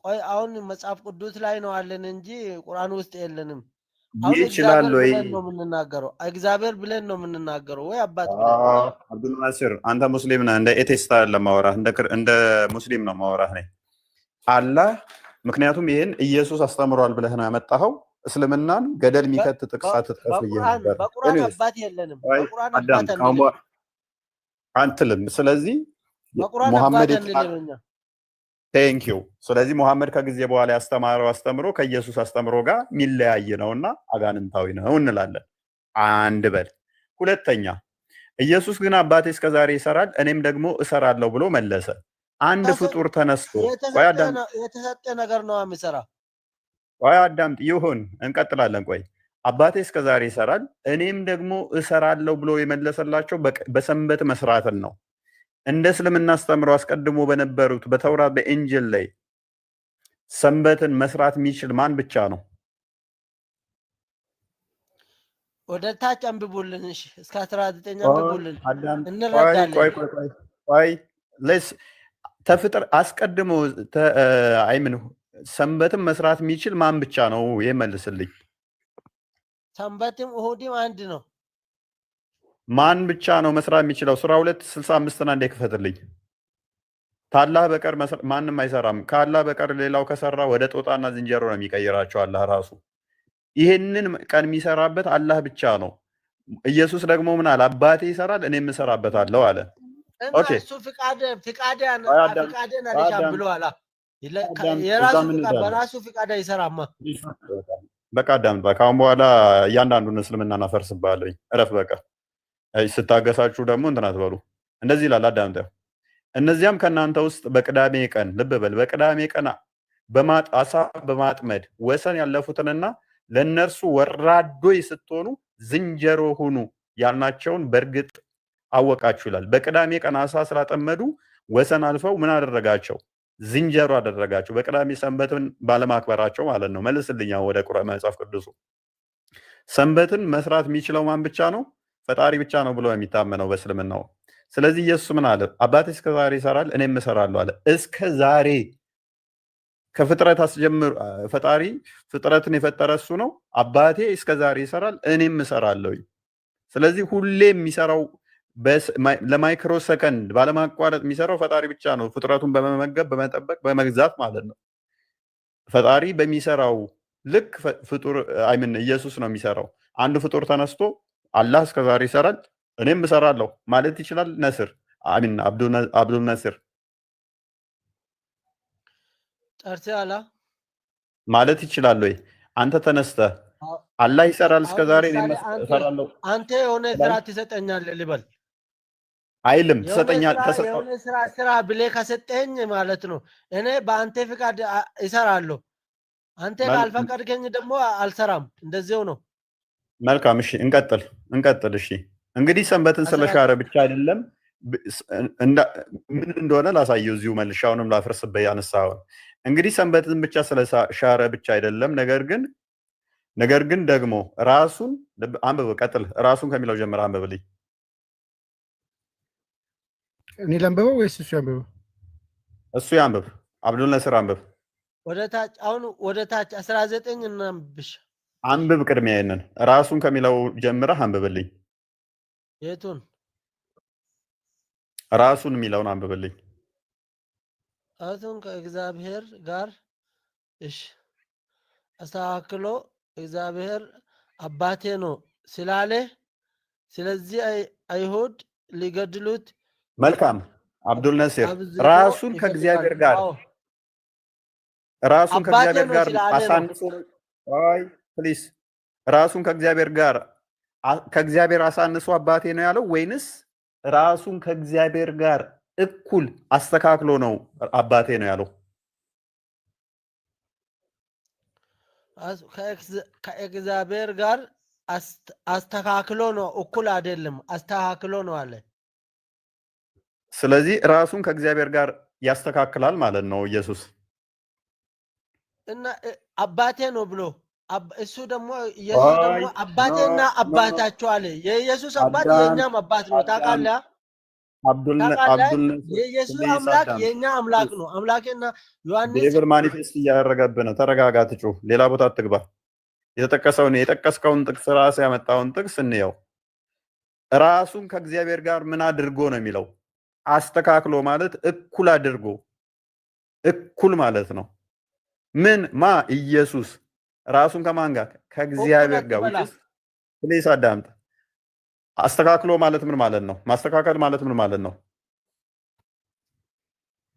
ቆይ አሁን መጽሐፍ ቅዱስ ላይ ነው አለን እንጂ ቁርአን ውስጥ የለንም። ይችላል ወይ ነው የምንናገረው? እግዚአብሔር ብለን ነው የምንናገረው ወይ አባት? አብዱል ናስር አንተ ሙስሊም ነህ። እንደ ኤቴስታ ለማወራህ እንደ ሙስሊም ነው ማወራህ ነኝ። አላህ ምክንያቱም ይሄን ኢየሱስ አስተምሯል ብለህ ነው ያመጣኸው። እስልምናን ገደል የሚከት ጥቅሳት ተጠቅሰህ በቁርአን አባት የለንም። በቁርአን አባት አንትልም። ስለዚህ በቁርአን አባት የለንም። ቴንክ ዩ። ስለዚህ ሙሐመድ ከጊዜ በኋላ ያስተማረው አስተምሮ ከኢየሱስ አስተምሮ ጋር የሚለያይ ነውና አጋንንታዊ ነው እንላለን። አንድ በል። ሁለተኛ ኢየሱስ ግን አባቴ እስከዛሬ ይሰራል እኔም ደግሞ እሰራለሁ ብሎ መለሰ። አንድ ፍጡር ተነስቶ የተሰጠ ነገር ነው የሚሰራ። ቆይ አዳምጥ። ይሁን እንቀጥላለን። ቆይ አባቴ እስከዛሬ ይሰራል እኔም ደግሞ እሰራለሁ ብሎ የመለሰላቸው በሰንበት መስራትን ነው። እንደ እስልምና አስተምሮ አስቀድሞ በነበሩት በተውራት በኢንጅል ላይ ሰንበትን መስራት የሚችል ማን ብቻ ነው? ወደ ታች አንብቡልን። እሺ እስከ 19 አንብቡልን እንረዳለን። ቆይ ተፍጥር አስቀድሞ አይምን ሰንበትን መስራት የሚችል ማን ብቻ ነው? ይመልስልኝ። ሰንበትም እሁድም አንድ ነው። ማን ብቻ ነው መስራት የሚችለው? ሱራ 2:65 አንዴ ክፈትልኝ። ታላህ በቀር ማንም አይሰራም። ካላህ በቀር ሌላው ከሰራ ወደ ጦጣና ዝንጀሮ ነው የሚቀይራቸው አላህ ራሱ። ይሄንን ቀን የሚሰራበት አላህ ብቻ ነው። ኢየሱስ ደግሞ ምን አለ? አባቴ ይሰራል እኔም እሰራበታለሁ አለ። ኦኬ እሱ ፍቃደን አልሻም ብሎ አላ የራሱ ፍቃድ በራሱ ፍቃድ አይሰራማ። በቃ አዳምጥ። ከአሁን በኋላ እያንዳንዱን እስልምና እናፈርስብሃለኝ። እረፍ በቃ። ስታገሳችሁ ደግሞ እንትን አትበሉ። እንደዚህ ይላል አዳምጠው። እነዚያም ከእናንተ ውስጥ በቅዳሜ ቀን ልብ በል፣ በቅዳሜ ቀን አሳ በማጥመድ ወሰን ያለፉትንና ለእነርሱ ወራዶች ስትሆኑ ዝንጀሮ ሁኑ ያልናቸውን በእርግጥ አወቃችሁ ይላል። በቅዳሜ ቀን አሳ ስላጠመዱ ወሰን አልፈው ምን አደረጋቸው? ዝንጀሮ አደረጋቸው። በቅዳሜ ሰንበትን ባለማክበራቸው ማለት ነው። መልስልኛ ወደ ቁርአን መጽሐፍ ቅዱሱ። ሰንበትን መስራት የሚችለው ማን ብቻ ነው? ፈጣሪ ብቻ ነው ብሎ የሚታመነው በእስልምናው። ስለዚህ ኢየሱስ ምን አለ? አባቴ እስከ ዛሬ ይሰራል እኔም እሰራለሁ አለ። እስከ ዛሬ ከፍጥረት አስጀምር ፈጣሪ ፍጥረትን የፈጠረ እሱ ነው። አባቴ እስከ ዛሬ ይሰራል እኔም እሰራለሁ። ስለዚህ ሁሌ የሚሰራው ለማይክሮ ሰከንድ ባለማቋረጥ የሚሰራው ፈጣሪ ብቻ ነው። ፍጥረቱን በመመገብ በመጠበቅ በመግዛት ማለት ነው። ፈጣሪ በሚሰራው ልክ ፍጡር ኢየሱስ ነው የሚሰራው። አንድ ፍጡር ተነስቶ አላህ እስከዛሬ ይሰራል እኔም እሰራለሁ ማለት ይችላል ነስር አሚን አብዱል ነስር ጠርተሃል ማለት ይችላል ወይ? አንተ ተነስተህ አላህ ይሰራል እስከዛሬ እኔም እሰራለሁ አንተ የሆነ ስራ ትሰጠኛለህ ልበል አይልም ትሰጠኛል የሆነ ስራ ብለህ ከሰጠኝ ማለት ነው እኔ በአንተ ፍቃድ እሰራለሁ አንተ ካልፈቀድከኝ ደግሞ አልሰራም እንደዚሁ ነው መልካም እሺ እንቀጥል እሺ እንግዲህ ሰንበትን ስለሻረ ብቻ አይደለም ምን እንደሆነ ላሳየው እዚሁ መልሻውንም ላፍርስበት ያነሳውን እንግዲህ ሰንበትን ብቻ ስለሻረ ብቻ አይደለም ነገር ግን ደግሞ ራሱን አንብብ ቀጥል ራሱን ከሚለው ጀምር አንብብልኝ እኔ ላንብበው ወይስ እሱ ያንብበው? እሱ ያንብብ አብዱል ነስር አንብብ ወደ ታች 19 እናንብሽ አንብብ ቅድሚያ ይሄንን ራሱን ከሚለው ጀምረህ አንብብልኝ የቱን ራሱን የሚለውን አንብብልኝ ራሱን ከእግዚአብሔር ጋር እሺ አስተካክሎ እግዚአብሔር አባቴ ነው ስላለ ስለዚህ አይሁድ ሊገድሉት መልካም አብዱል ነስር ራሱን ከእግዚአብሔር ጋር አሳንሶ አይ ፕሊስ ራሱን ከእግዚአብሔር አሳንሶ አባቴ ነው ያለው ወይንስ ራሱን ከእግዚአብሔር ጋር እኩል አስተካክሎ ነው አባቴ ነው ያለው? ከእግዚአብሔር ጋር አስተካክሎ ነው እኩል አይደለም አስተካክሎ ነው አለ ስለዚህ ራሱን ከእግዚአብሔር ጋር ያስተካክላል ማለት ነው ኢየሱስ እና አባቴ ነው ብሎ እሱ ደግሞ ኢየሱስ ደግሞ አባቴና አባታቸው አለ የኢየሱስ አባት የኛም አባት ነው ታውቃለህ አብዱል የኢየሱስ አምላክ የኛ አምላክ ነው አምላኬና ዮሐንስ ዴቪል ማኒፌስት እያደረገብህ ነው ተረጋጋ ትጩህ ሌላ ቦታ አትግባ የጠቀስከውን ጥቅስ ራስ ያመጣውን ጥቅስ እንየው ራሱን ከእግዚአብሔር ጋር ምን አድርጎ ነው የሚለው አስተካክሎ ማለት እኩል አድርጎ እኩል ማለት ነው ምን ኢየሱስ ራሱን ከማን ጋር ከእግዚአብሔር ጋር ፕሊስ አዳምጥ አስተካክሎ ማለት ምን ማለት ነው ማስተካከል ማለት ምን ማለት ነው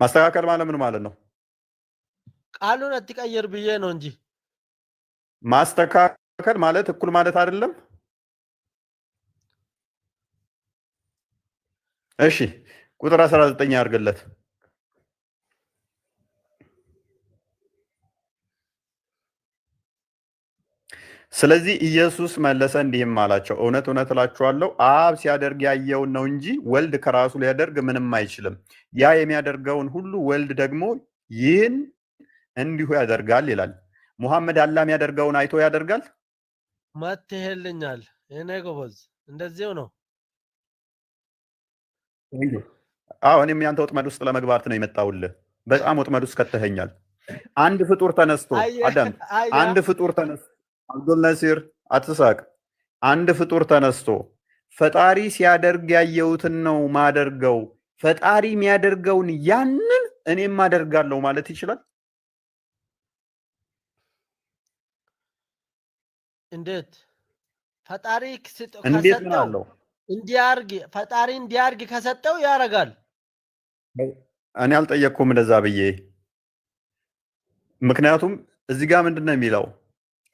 ማስተካከል ማለት ምን ማለት ነው ቃሉን አትቀይር ብዬ ነው እንጂ ማስተካከል ማለት እኩል ማለት አይደለም እሺ ቁጥር 19 ያርግለት ስለዚህ ኢየሱስ መለሰ እንዲህም አላቸው እውነት እውነት እላችኋለሁ አብ ሲያደርግ ያየውን ነው እንጂ ወልድ ከራሱ ሊያደርግ ምንም አይችልም ያ የሚያደርገውን ሁሉ ወልድ ደግሞ ይህን እንዲሁ ያደርጋል ይላል ሙሐመድ አላህ ያደርገውን አይቶ ያደርጋል ማትሄልኛል እኔ ጎበዝ እንደዚሁ ነው እኔም ያንተ ወጥመድ ውስጥ ለመግባት ነው የመጣሁልህ በጣም ወጥመድ ውስጥ ከተኸኛል አንድ ፍጡር ተነስቶ አንድ ፍጡር ተነስቶ አብዱል ነስር አትሳቅ አንድ ፍጡር ተነስቶ ፈጣሪ ሲያደርግ ያየሁትን ነው ማደርገው ፈጣሪ የሚያደርገውን ያንን እኔም አደርጋለሁ ማለት ይችላል እንዴት ፈጣሪ እንዴት ነው እንዲያርግ ፈጣሪ እንዲያርግ ከሰጠው ያረጋል እኔ አልጠየቅኩም እንደዛ ብዬ ምክንያቱም እዚህ ጋር ምንድነው የሚለው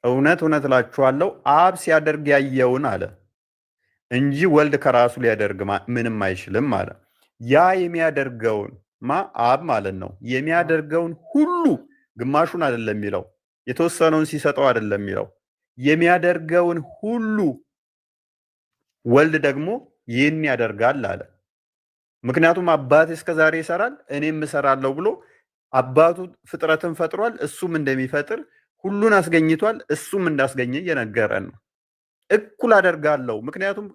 እውነት እውነት እላችኋለሁ አብ ሲያደርግ ያየውን አለ እንጂ ወልድ ከራሱ ሊያደርግ ምንም አይችልም አለ ያ የሚያደርገውን አብ ማለት ነው የሚያደርገውን ሁሉ ግማሹን አይደለም የሚለው የተወሰነውን ሲሰጠው አይደለም የሚለው የሚያደርገውን ሁሉ ወልድ ደግሞ ይህን ያደርጋል አለ ምክንያቱም አባቴ እስከዛሬ ይሰራል እኔም እሰራለሁ ብሎ አባቱ ፍጥረትን ፈጥሯል እሱም እንደሚፈጥር ሁሉን አስገኝቷል እሱም እንዳስገኘ እየነገረን ነው እኩል አደርጋለሁ ምክንያቱም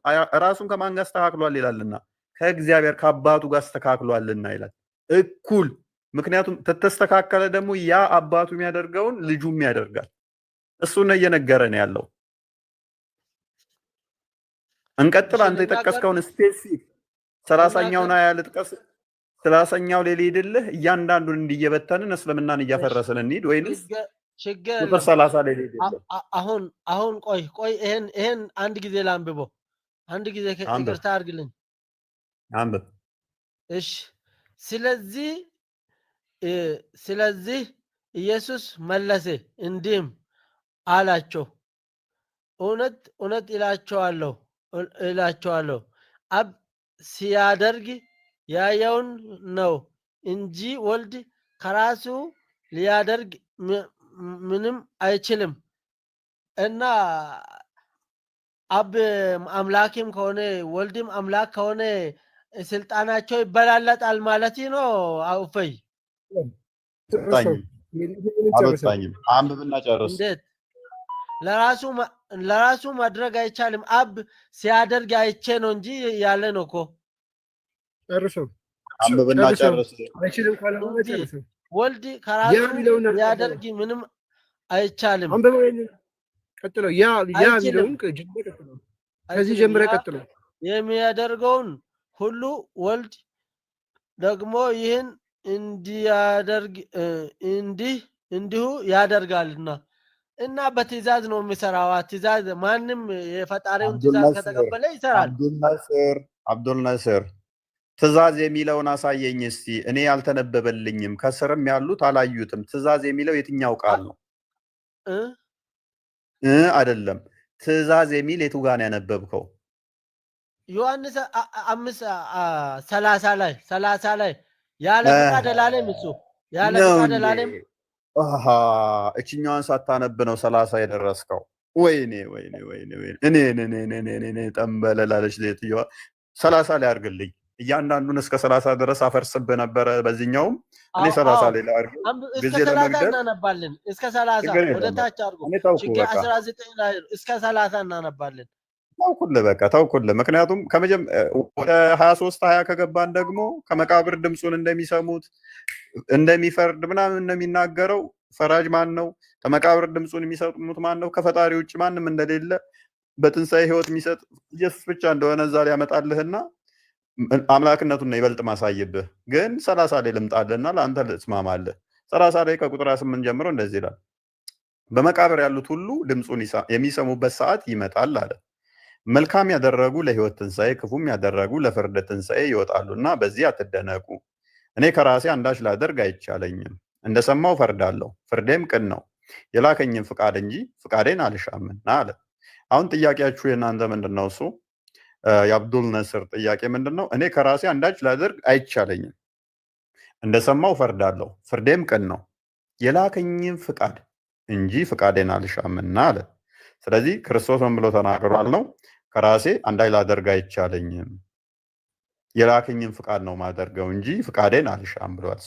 ራሱን ከማን ጋር አስተካክሏል ይላልና ከእግዚአብሔር ከአባቱ ጋር አስተካክሏልና ይላል እኩል ምክንያቱም ተተስተካከለ ደግሞ ያ አባቱ የሚያደርገውን ልጁም ያደርጋል እሱ ነው እየነገረን ያለው እንቀጥል አንተ የጠቀስከውን ስፔሲፊክ 30ኛውን አያል ጥቀስ 30ኛው ላይ ሊሄድልህ እያንዳንዱን እንዲየበተንን እስልምናን እያፈረስን እንሂድ ወይንስ ቁጥር 30 ላይ ሊሄድልህ አሁን ቆይ ይሄን አንድ ጊዜ ላንብበው አንድ ጊዜ ይቅርታ አድርግልኝ። አንብብ። እሺ። ስለዚህ ኢየሱስ መለሰ እንዲህም አላቸው፣ እውነት እውነት እላቸዋለሁ አብ ሲያደርግ ያየውን ነው እንጂ ወልድ ከራሱ ሊያደርግ ምንም አይችልም። እና አብ አምላክም ከሆነ ወልድም አምላክ ከሆነ ስልጣናቸው ይበላለጣል ማለት ነው። አውፈይ አልወጣኝም። አንብብና ጨርስ። እንዴት ለራሱ ማድረግ አይቻልም? አብ ሲያደርግ አይቼ ነው እንጂ ያለ ነው እኮ። ጨርሰው አንብብና ጨርስ። አይችልም ካለሆነ ጨርሰው። ወልድ ከራሱ ሊያደርግ ምንም አይቻልም። አንብበው። ቀጥለው ያ የሚለውን ቀጥለው፣ ከዚህ ጀምረ ቀጥለው። የሚያደርገውን ሁሉ ወልድ ደግሞ ይህን እንዲያደርግ እንዲሁ ያደርጋልና እና በትእዛዝ ነው የሚሰራው። ትእዛዝ ማንም የፈጣሪውን ትእዛዝ ከተቀበለ ይሰራል። አብዱል ነስር ትእዛዝ የሚለውን አሳየኝ እስቲ። እኔ ያልተነበበልኝም ከስርም ያሉት አላዩትም። ትእዛዝ የሚለው የትኛው ቃል ነው? አይደለም። ትእዛዝ የሚል የቱ ጋር ነው ያነበብከው? ዮሐንስ 5:30 ላይ ያለ ፍቃድ አላለም። እሱ ያለ ፍቃድ አላለም። እችኛዋን ሳታነብ ነው 30 የደረስከው። ወይኔ እኔ ጠንበለላለች ሴትዮዋ። 30 ላይ አድርግልኝ። እያንዳንዱን እስከ 30 ድረስ አፈርስብህ ነበረ። በዚህኛውም እኔ 30 ላይ ላድርግ። እስከ 30 እናነባለን። እስከ 30 ወደ ታች አድርጎ 19 ላይ እስከ 30 እናነባለን። ተውኩልህ። ምክንያቱም ወደ 23 20 ከገባን ደግሞ ከመቃብር ድምፁን እንደሚሰሙት እንደሚፈርድ ምናምን እንደሚናገረው ፈራጅ ማን ነው? ከመቃብር ድምፁን የሚሰሙት ማን ነው? ከፈጣሪ ውጭ ማንም እንደሌለ በትንሣኤ ህይወት የሚሰጥ ኢየሱስ ብቻ እንደሆነ እዛ ላይ ያመጣልህና አምላክነቱን ነው ይበልጥ ማሳይብህ። ግን 30 ላይ ልምጣልህና ለአንተ ልስማማለህ። 30 ላይ ከቁጥር 8 ጀምሮ እንደዚህ ይላል፣ በመቃብር ያሉት ሁሉ ድምፁን የሚሰሙበት ሰዓት ይመጣል አለ። መልካም ያደረጉ ለህይወት ትንሣኤ፣ ክፉም ያደረጉ ለፍርድ ትንሣኤ ይወጣሉና በዚህ አትደነቁ። እኔ ከራሴ አንዳች ላደርግ አይቻለኝም። እንደሰማው ፈርዳለሁ፣ ፍርዴም ቅን ነው። የላከኝም ፍቃድ እንጂ ፍቃዴን አልሻምና አለ። አሁን ጥያቄያችሁ የእናንተ ምንድን ነው? እሱ የአብዱል ነስር ጥያቄ ምንድን ነው? እኔ ከራሴ አንዳች ላደርግ አይቻለኝም፣ እንደሰማው ፈርዳለሁ፣ ፍርዴም ቅን ነው። የላከኝም ፍቃድ እንጂ ፍቃዴን አልሻምና አለ። ስለዚህ ክርስቶስ ምን ብሎ ተናግሯል ነው? ከራሴ አንዳች ላደርግ አይቻለኝም፣ የላከኝም ፍቃድ ነው ማደርገው እንጂ ፍቃዴን አልሻም ብሏል።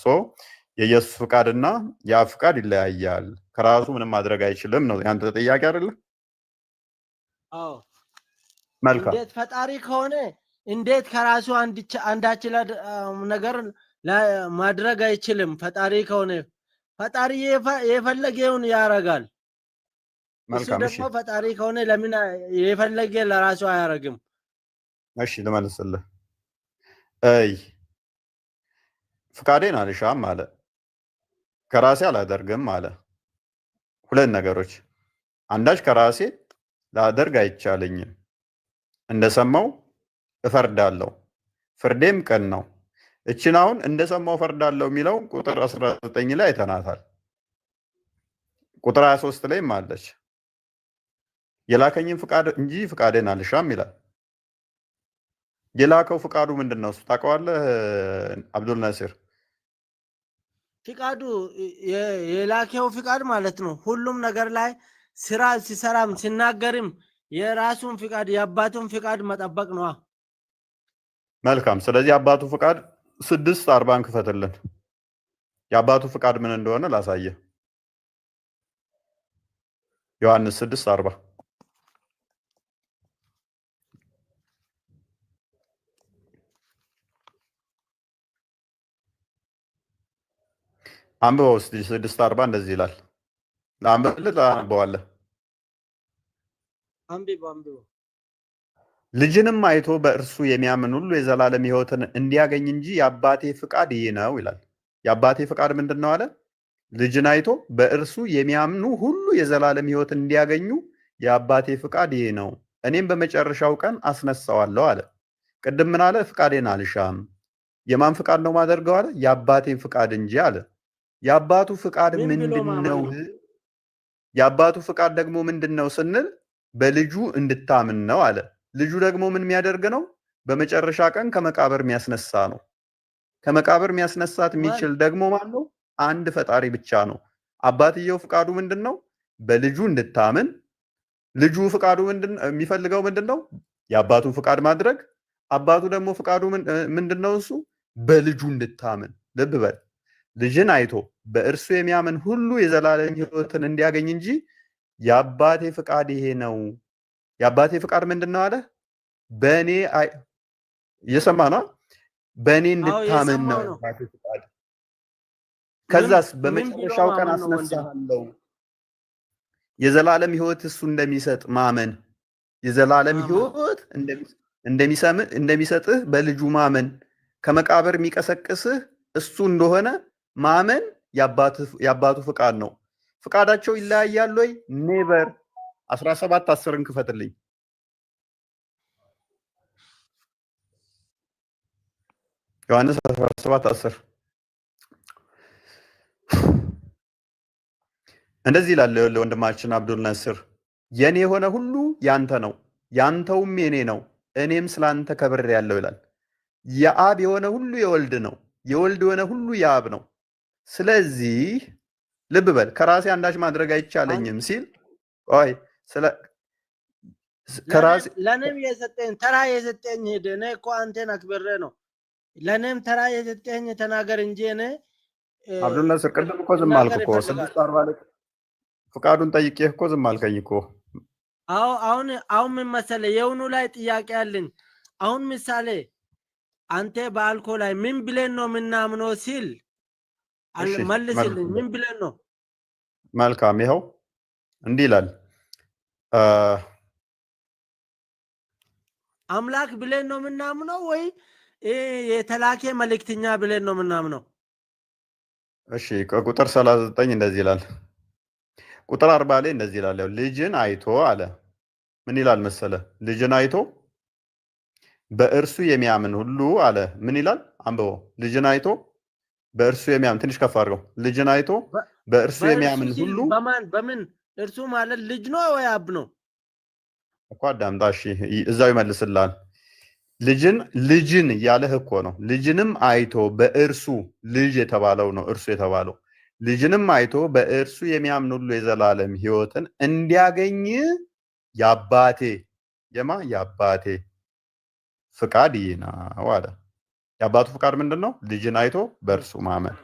የኢየሱስ ፍቃድና የአብ ፍቃድ ይለያያል። ከራሱ ምንም ማድረግ አይችልም ነው ያንተ ጥያቄ አይደለ? አዎ። መልካም። እንዴት ፈጣሪ ከሆነ እንዴት ከራሱ አንዳች ነገር ማድረግ አይችልም? ፈጣሪ ከሆነ ፈጣሪ የፈለገውን ያደርጋል። እሱ ደግሞ ፈጣሪ ከሆነ ለምን የፈለገ ለራሱ አያደርግም? እሺ ልመልስልህ። ፍቃዴን አልሻም አለ፣ ከራሴ አላደርግም አለ። ሁለት ነገሮች፣ አንዳች ከራሴ ላደርግ አይቻለኝም፣ እንደሰማው እፈርዳለሁ፣ ፍርዴም ቅን ነው። እችን አሁን እንደሰማው እፈርዳለሁ የሚለው ቁጥር 19 ላይ አይተናታል። ቁጥር 23 ላይም አለች። የላከኝም ፍቃድ እንጂ ፍቃዴን አልሻም ይላል። የላከው ፍቃዱ ምንድን ነው? እሱ ታውቀዋለህ አብዱል ነሲር? ፍቃዱ የላከው ፍቃድ ማለት ነው። ሁሉም ነገር ላይ ስራ ሲሰራም ሲናገርም የራሱን ፍቃድ የአባቱን ፍቃድ መጠበቅ ነው። መልካም። ስለዚህ የአባቱ ፍቃድ 6:40 ክፈትልን። የአባቱ ፍቃድ ምን እንደሆነ ላሳየህ። ዮሐንስ 6:40 አንብበው እስኪ። 6:40 እንደዚህ ይላል። አንብበዋለህ። ልጅንም አይቶ በእርሱ የሚያምን ሁሉ የዘላለም ሕይወትን እንዲያገኝ እንጂ የአባቴ ፍቃድ ይህ ነው ይላል። የአባቴ ፍቃድ ምንድን ነው አለ? ልጅን አይቶ በእርሱ የሚያምኑ ሁሉ የዘላለም ሕይወትን እንዲያገኙ የአባቴ ፍቃድ ይህ ነው። እኔም በመጨረሻው ቀን አስነሳዋለሁ አለ። ቅድም ምን አለ? ፍቃዴን አልሻም። የማን ፍቃድ ነው ማደርገው አለ? የአባቴን ፍቃድ እንጂ አለ። የአባቱ ፍቃድ ምንድነው? የአባቱ ፍቃድ ደግሞ ምንድነው ስንል በልጁ እንድታምን ነው አለ። ልጁ ደግሞ ምን የሚያደርግ ነው? በመጨረሻ ቀን ከመቃብር የሚያስነሳ ነው። ከመቃብር የሚያስነሳት የሚችል ደግሞ ማን ነው? አንድ ፈጣሪ ብቻ ነው። አባትየው ፍቃዱ ምንድነው? በልጁ እንድታምን። ልጁ ፍቃዱ የሚፈልገው ምንድነው? የአባቱን ፍቃድ ማድረግ። አባቱ ደግሞ ፍቃዱ ምንድነው? እሱ በልጁ እንድታምን። ልብ በል፣ ልጅን አይቶ በእርሱ የሚያምን ሁሉ የዘላለም ሕይወትን እንዲያገኝ እንጂ የአባቴ ፍቃድ ይሄ ነው። የአባቴ ፍቃድ ምንድነው አለ? በእኔ እየሰማ ነው። በእኔ እንድታምን ነው የአባቴ ፍቃድ። ከዛስ በመጨረሻው ቀን አስነሳለሁ። የዘላለም ሕይወት እሱ እንደሚሰጥ ማመን፣ የዘላለም ሕይወት እንደሚሰጥህ በልጁ ማመን፣ ከመቃብር የሚቀሰቅስህ እሱ እንደሆነ ማመን የአባቱ ፍቃድ ነው። ፍቃዳቸው ይለያያል ወይ? ኔቨር። 17:10 ክፈትልኝ። ዮሐንስ 17:10 እንደዚህ ይላል ወንድማችን አብዱል ነስር፣ የኔ የሆነ ሁሉ ያንተ ነው፣ ያንተውም የኔ ነው፣ እኔም ስላንተ ከብሬያለሁ ይላል። የአብ የሆነ ሁሉ የወልድ ነው፣ የወልድ የሆነ ሁሉ የአብ ነው። ስለዚህ ልብ በል፣ ከራሴ አንዳች ማድረግ አይቻለኝም ሲል ለእኔም የሰጠኝ ተራ የሰጠኝ ሄደ። እኔ እኮ አንተን አክብሬ ነው። ለእኔም ተራ የሰጠኝ ተናገር እንጂ እኔ አብዱል ነስር ቅድም እኮ ዝም አልክ እኮ 6:40 ላይ ፍቃዱን ጠይቄህ እኮ ዝም አልከኝ እኮ። አሁን ምን መሰለህ የውኑ ላይ ጥያቄ አለኝ። አሁን ምሳሌ አንተ በአልኮ ላይ ምን ብለን ነው የምናምነው ሲል መልስልኝ። ምን ብለን ነው? መልካም፣ ይኸው እንዲህ ይላል። አምላክ ብለን ነው የምናምነው ወይ የተላከ መልእክተኛ ብለን ነው የምናምነው? እሺ፣ ከቁጥር 39 እንደዚህ ይላል። ቁጥር 40 ላይ እንደዚህ ይላል። ያው ልጅን አይቶ አለ። ምን ይላል መሰለ? ልጅን አይቶ በእርሱ የሚያምን ሁሉ አለ። ምን ይላል? አንብበው። ልጅን አይቶ በእርሱ የሚያምን፣ ትንሽ ከፍ አድርገው። ልጅን አይቶ በእርሱ የሚያምን ሁሉ በምን እርሱ ማለት ልጅ ነው ወይ አብ ነው? እኮ አዳምጣ። እሺ፣ እዛው ይመልስልሃል። ልጅን ያለህ እኮ ነው። ልጅንም አይቶ በእርሱ ልጅ የተባለው ነው እርሱ የተባለው። ልጅንም አይቶ በእርሱ የሚያምን ሁሉ የዘላለም ሕይወትን እንዲያገኝ የአባቴ የአባቴ ፍቃድ ይህ ነው አለ። የአባቱ ፍቃድ ምንድን ነው? ልጅን አይቶ በእርሱ ማመን።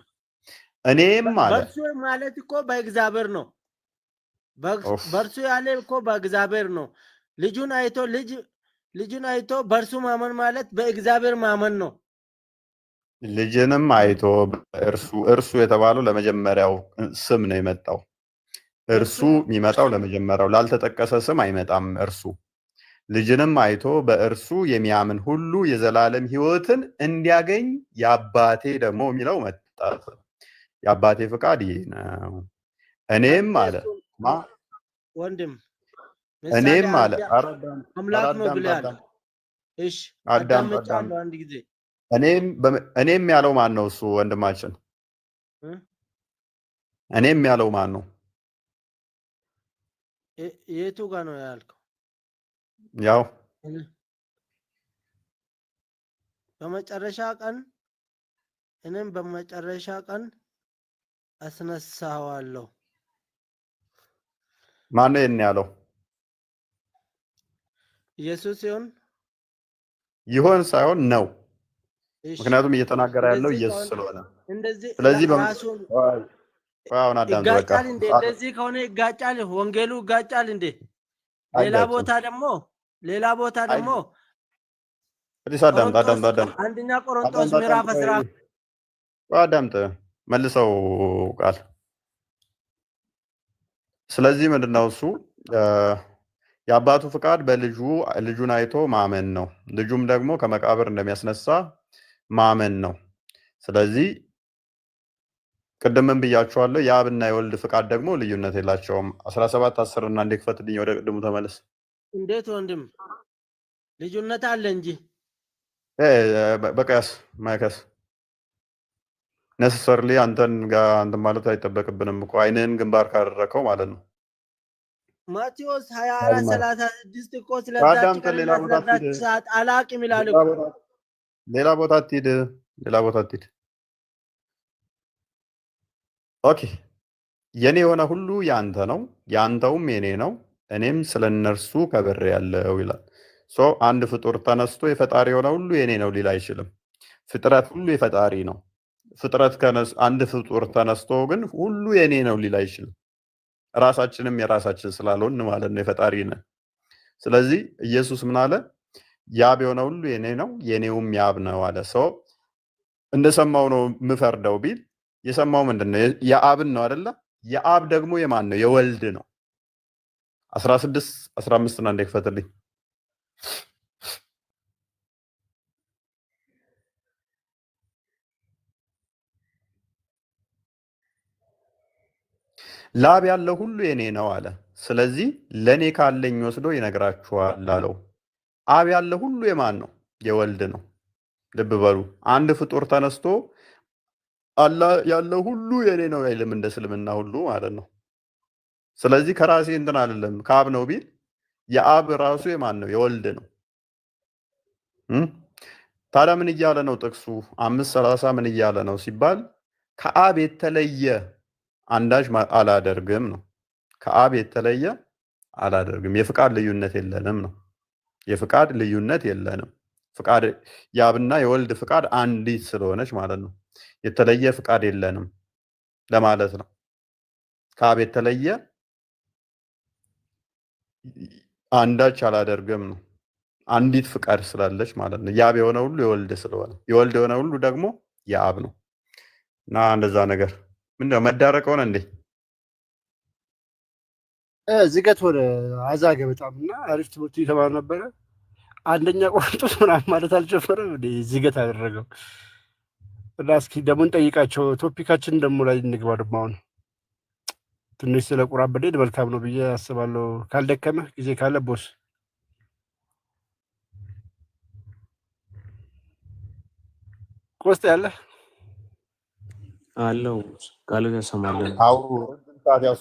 እኔም አለ በእርሱ ማለት እኮ በእግዚአብሔር ነው። በእርሱ ያለ እኮ በእግዚአብሔር ነው። ልጁን አይቶ በእርሱ ማመን ማለት በእግዚአብሔር ማመን ነው። ልጅንም አይቶ እርሱ የተባለው ለመጀመሪያው ስም ነው የመጣው። እርሱ የሚመጣው ለመጀመሪያው ላልተጠቀሰ ስም አይመጣም። እርሱ ልጅንም አይቶ በእርሱ የሚያምን ሁሉ የዘላለም ሕይወትን እንዲያገኝ የአባቴ ደግሞ የሚለው መጣ። የአባቴ ፍቃድ ይህ ነው። እኔም አለ ወንድም እኔም አለ አምላክ ነው ብለሃል። እሺ አዳምጫለሁ አንድ ጊዜ። እኔም ያለው ማን ነው? እሱ ወንድማችን እኔም ያለው ማን ነው? የቱ ጋር ነው ያልከው? ያው በመጨረሻ ቀን እኔም በመጨረሻ ቀን አስነሳዋለሁ። ማን ነው ይሄን ያለው? ኢየሱስ ይሆን ሳይሆን ነው። ምክንያቱም እየተናገረ ያለው ኢየሱስ ስለሆነ። ስለዚህ ይጋጫል እንዴ? እንደዚህ ከሆነ ይጋጫል። ወንጌሉ ይጋጫል እንዴ? ሌላ ቦታ ደግሞ አንደኛ ቆሮንቶስ ምዕራፍ 10 አዳምጥ፣ መልሰው ቃል። ስለዚህ ምንድነው እሱ የአባቱ ፍቃድ ልጁን አይቶ ማመን ነው። ልጁም ደግሞ ከመቃብር እንደሚያስነሳ ማመን ነው። ስለዚህ ቅድምም ብያቸዋለሁ፣ የአብና የወልድ ፍቃድ ደግሞ ልዩነት የላቸውም። 17:10 እና እንደ ክፈትልኝ፣ ወደ ቅድሙ ተመለስ። እንዴት ወንድም ልዩነት አለ እንጂ በቃስ ማይከስ ነሰሰርሊ አንተን ጋር አንተ ማለት አይጠበቅብንም እኮ አይንህን ግንባር ካደረከው ማለት ነው። ማቴዎስ 24:36 እኮ ስለዛች ቀን ማስረዳት ሰዓት አላቅም ይላል እኮ። ሌላ ቦታ አትሂድ፣ ሌላ ቦታ አትሂድ። ኦኬ የኔ የሆነ ሁሉ ያንተ ነው፣ ያንተውም የኔ ነው፣ እኔም ስለነርሱ ከብሬ ያለው ይላል። ሶ አንድ ፍጡር ተነስቶ የፈጣሪ የሆነ ሁሉ የኔ ነው ሊል አይችልም። ፍጥረት ሁሉ የፈጣሪ ነው። ፍጥረት አንድ ፍጡር ተነስቶ ግን ሁሉ የኔ ነው ሊል አይችልም። ራሳችንም የራሳችን ስላልሆን ማለት ነው የፈጣሪ ነን። ስለዚህ ኢየሱስ ምን አለ? ያብ የሆነ ሁሉ የኔ ነው የኔውም ያብ ነው አለ። ሰው እንደሰማው ነው የምፈርደው ቢል የሰማው ምንድነው? የአብን ነው አይደለ? የአብ ደግሞ የማን ነው? የወልድ ነው። 16:15 እና እንደክፈትልኝ ላብ ያለው ሁሉ የኔ ነው አለ። ስለዚህ ለኔ ካለኝ ወስዶ ይነግራችኋል አለው። አብ ያለው ሁሉ የማን ነው? የወልድ ነው። ልብ በሉ። አንድ ፍጡር ተነስቶ አላህ ያለው ሁሉ የኔ ነው አይልም፣ እንደ እስልምና ሁሉ ማለት ነው። ስለዚህ ከራሴ እንትን አይደለም ከአብ ነው ቢል የአብ ራሱ የማን ነው? የወልድ ነው። ታዲያ ምን እያለ ነው ጥቅሱ? 5:30 ምን እያለ ነው ሲባል ከአብ የተለየ አንዳች አላደርግም ነው። ከአብ የተለየ አላደርግም። የፍቃድ ልዩነት የለንም ነው። የፍቃድ ልዩነት የለንም። ፍቃድ የአብና የወልድ ፍቃድ አንዲት ስለሆነች ማለት ነው። የተለየ ፍቃድ የለንም ለማለት ነው። ከአብ የተለየ አንዳች አላደርግም ነው። አንዲት ፍቃድ ስላለች ማለት ነው። የአብ የሆነ ሁሉ የወልድ ስለሆነ የወልድ የሆነ ሁሉ ደግሞ የአብ ነው እና እንደዛ ነገር ምንድነው መዳረቅ ሆነ እንዴ? ዝገት ወደ አዛገ በጣም እና አሪፍ ትምህርት እየተማሩ ነበረ። አንደኛ ቆርጦስ ምናምን ማለት አልጀመረም እንዴ? ዝገት አደረገው እና እስኪ ደግሞ እንጠይቃቸው። ቶፒካችን ደግሞ ላይ እንግባ። ደግሞ አሁን ትንሽ ስለ ቁራ በደድ መልካም ነው ብዬ አስባለሁ። ካልደከመ ጊዜ ካለ ቦስ ቆስጥ ያለ አለው ቃሉ ያሰማለን። አውሩ ረጅም ሰዓት ያስቆ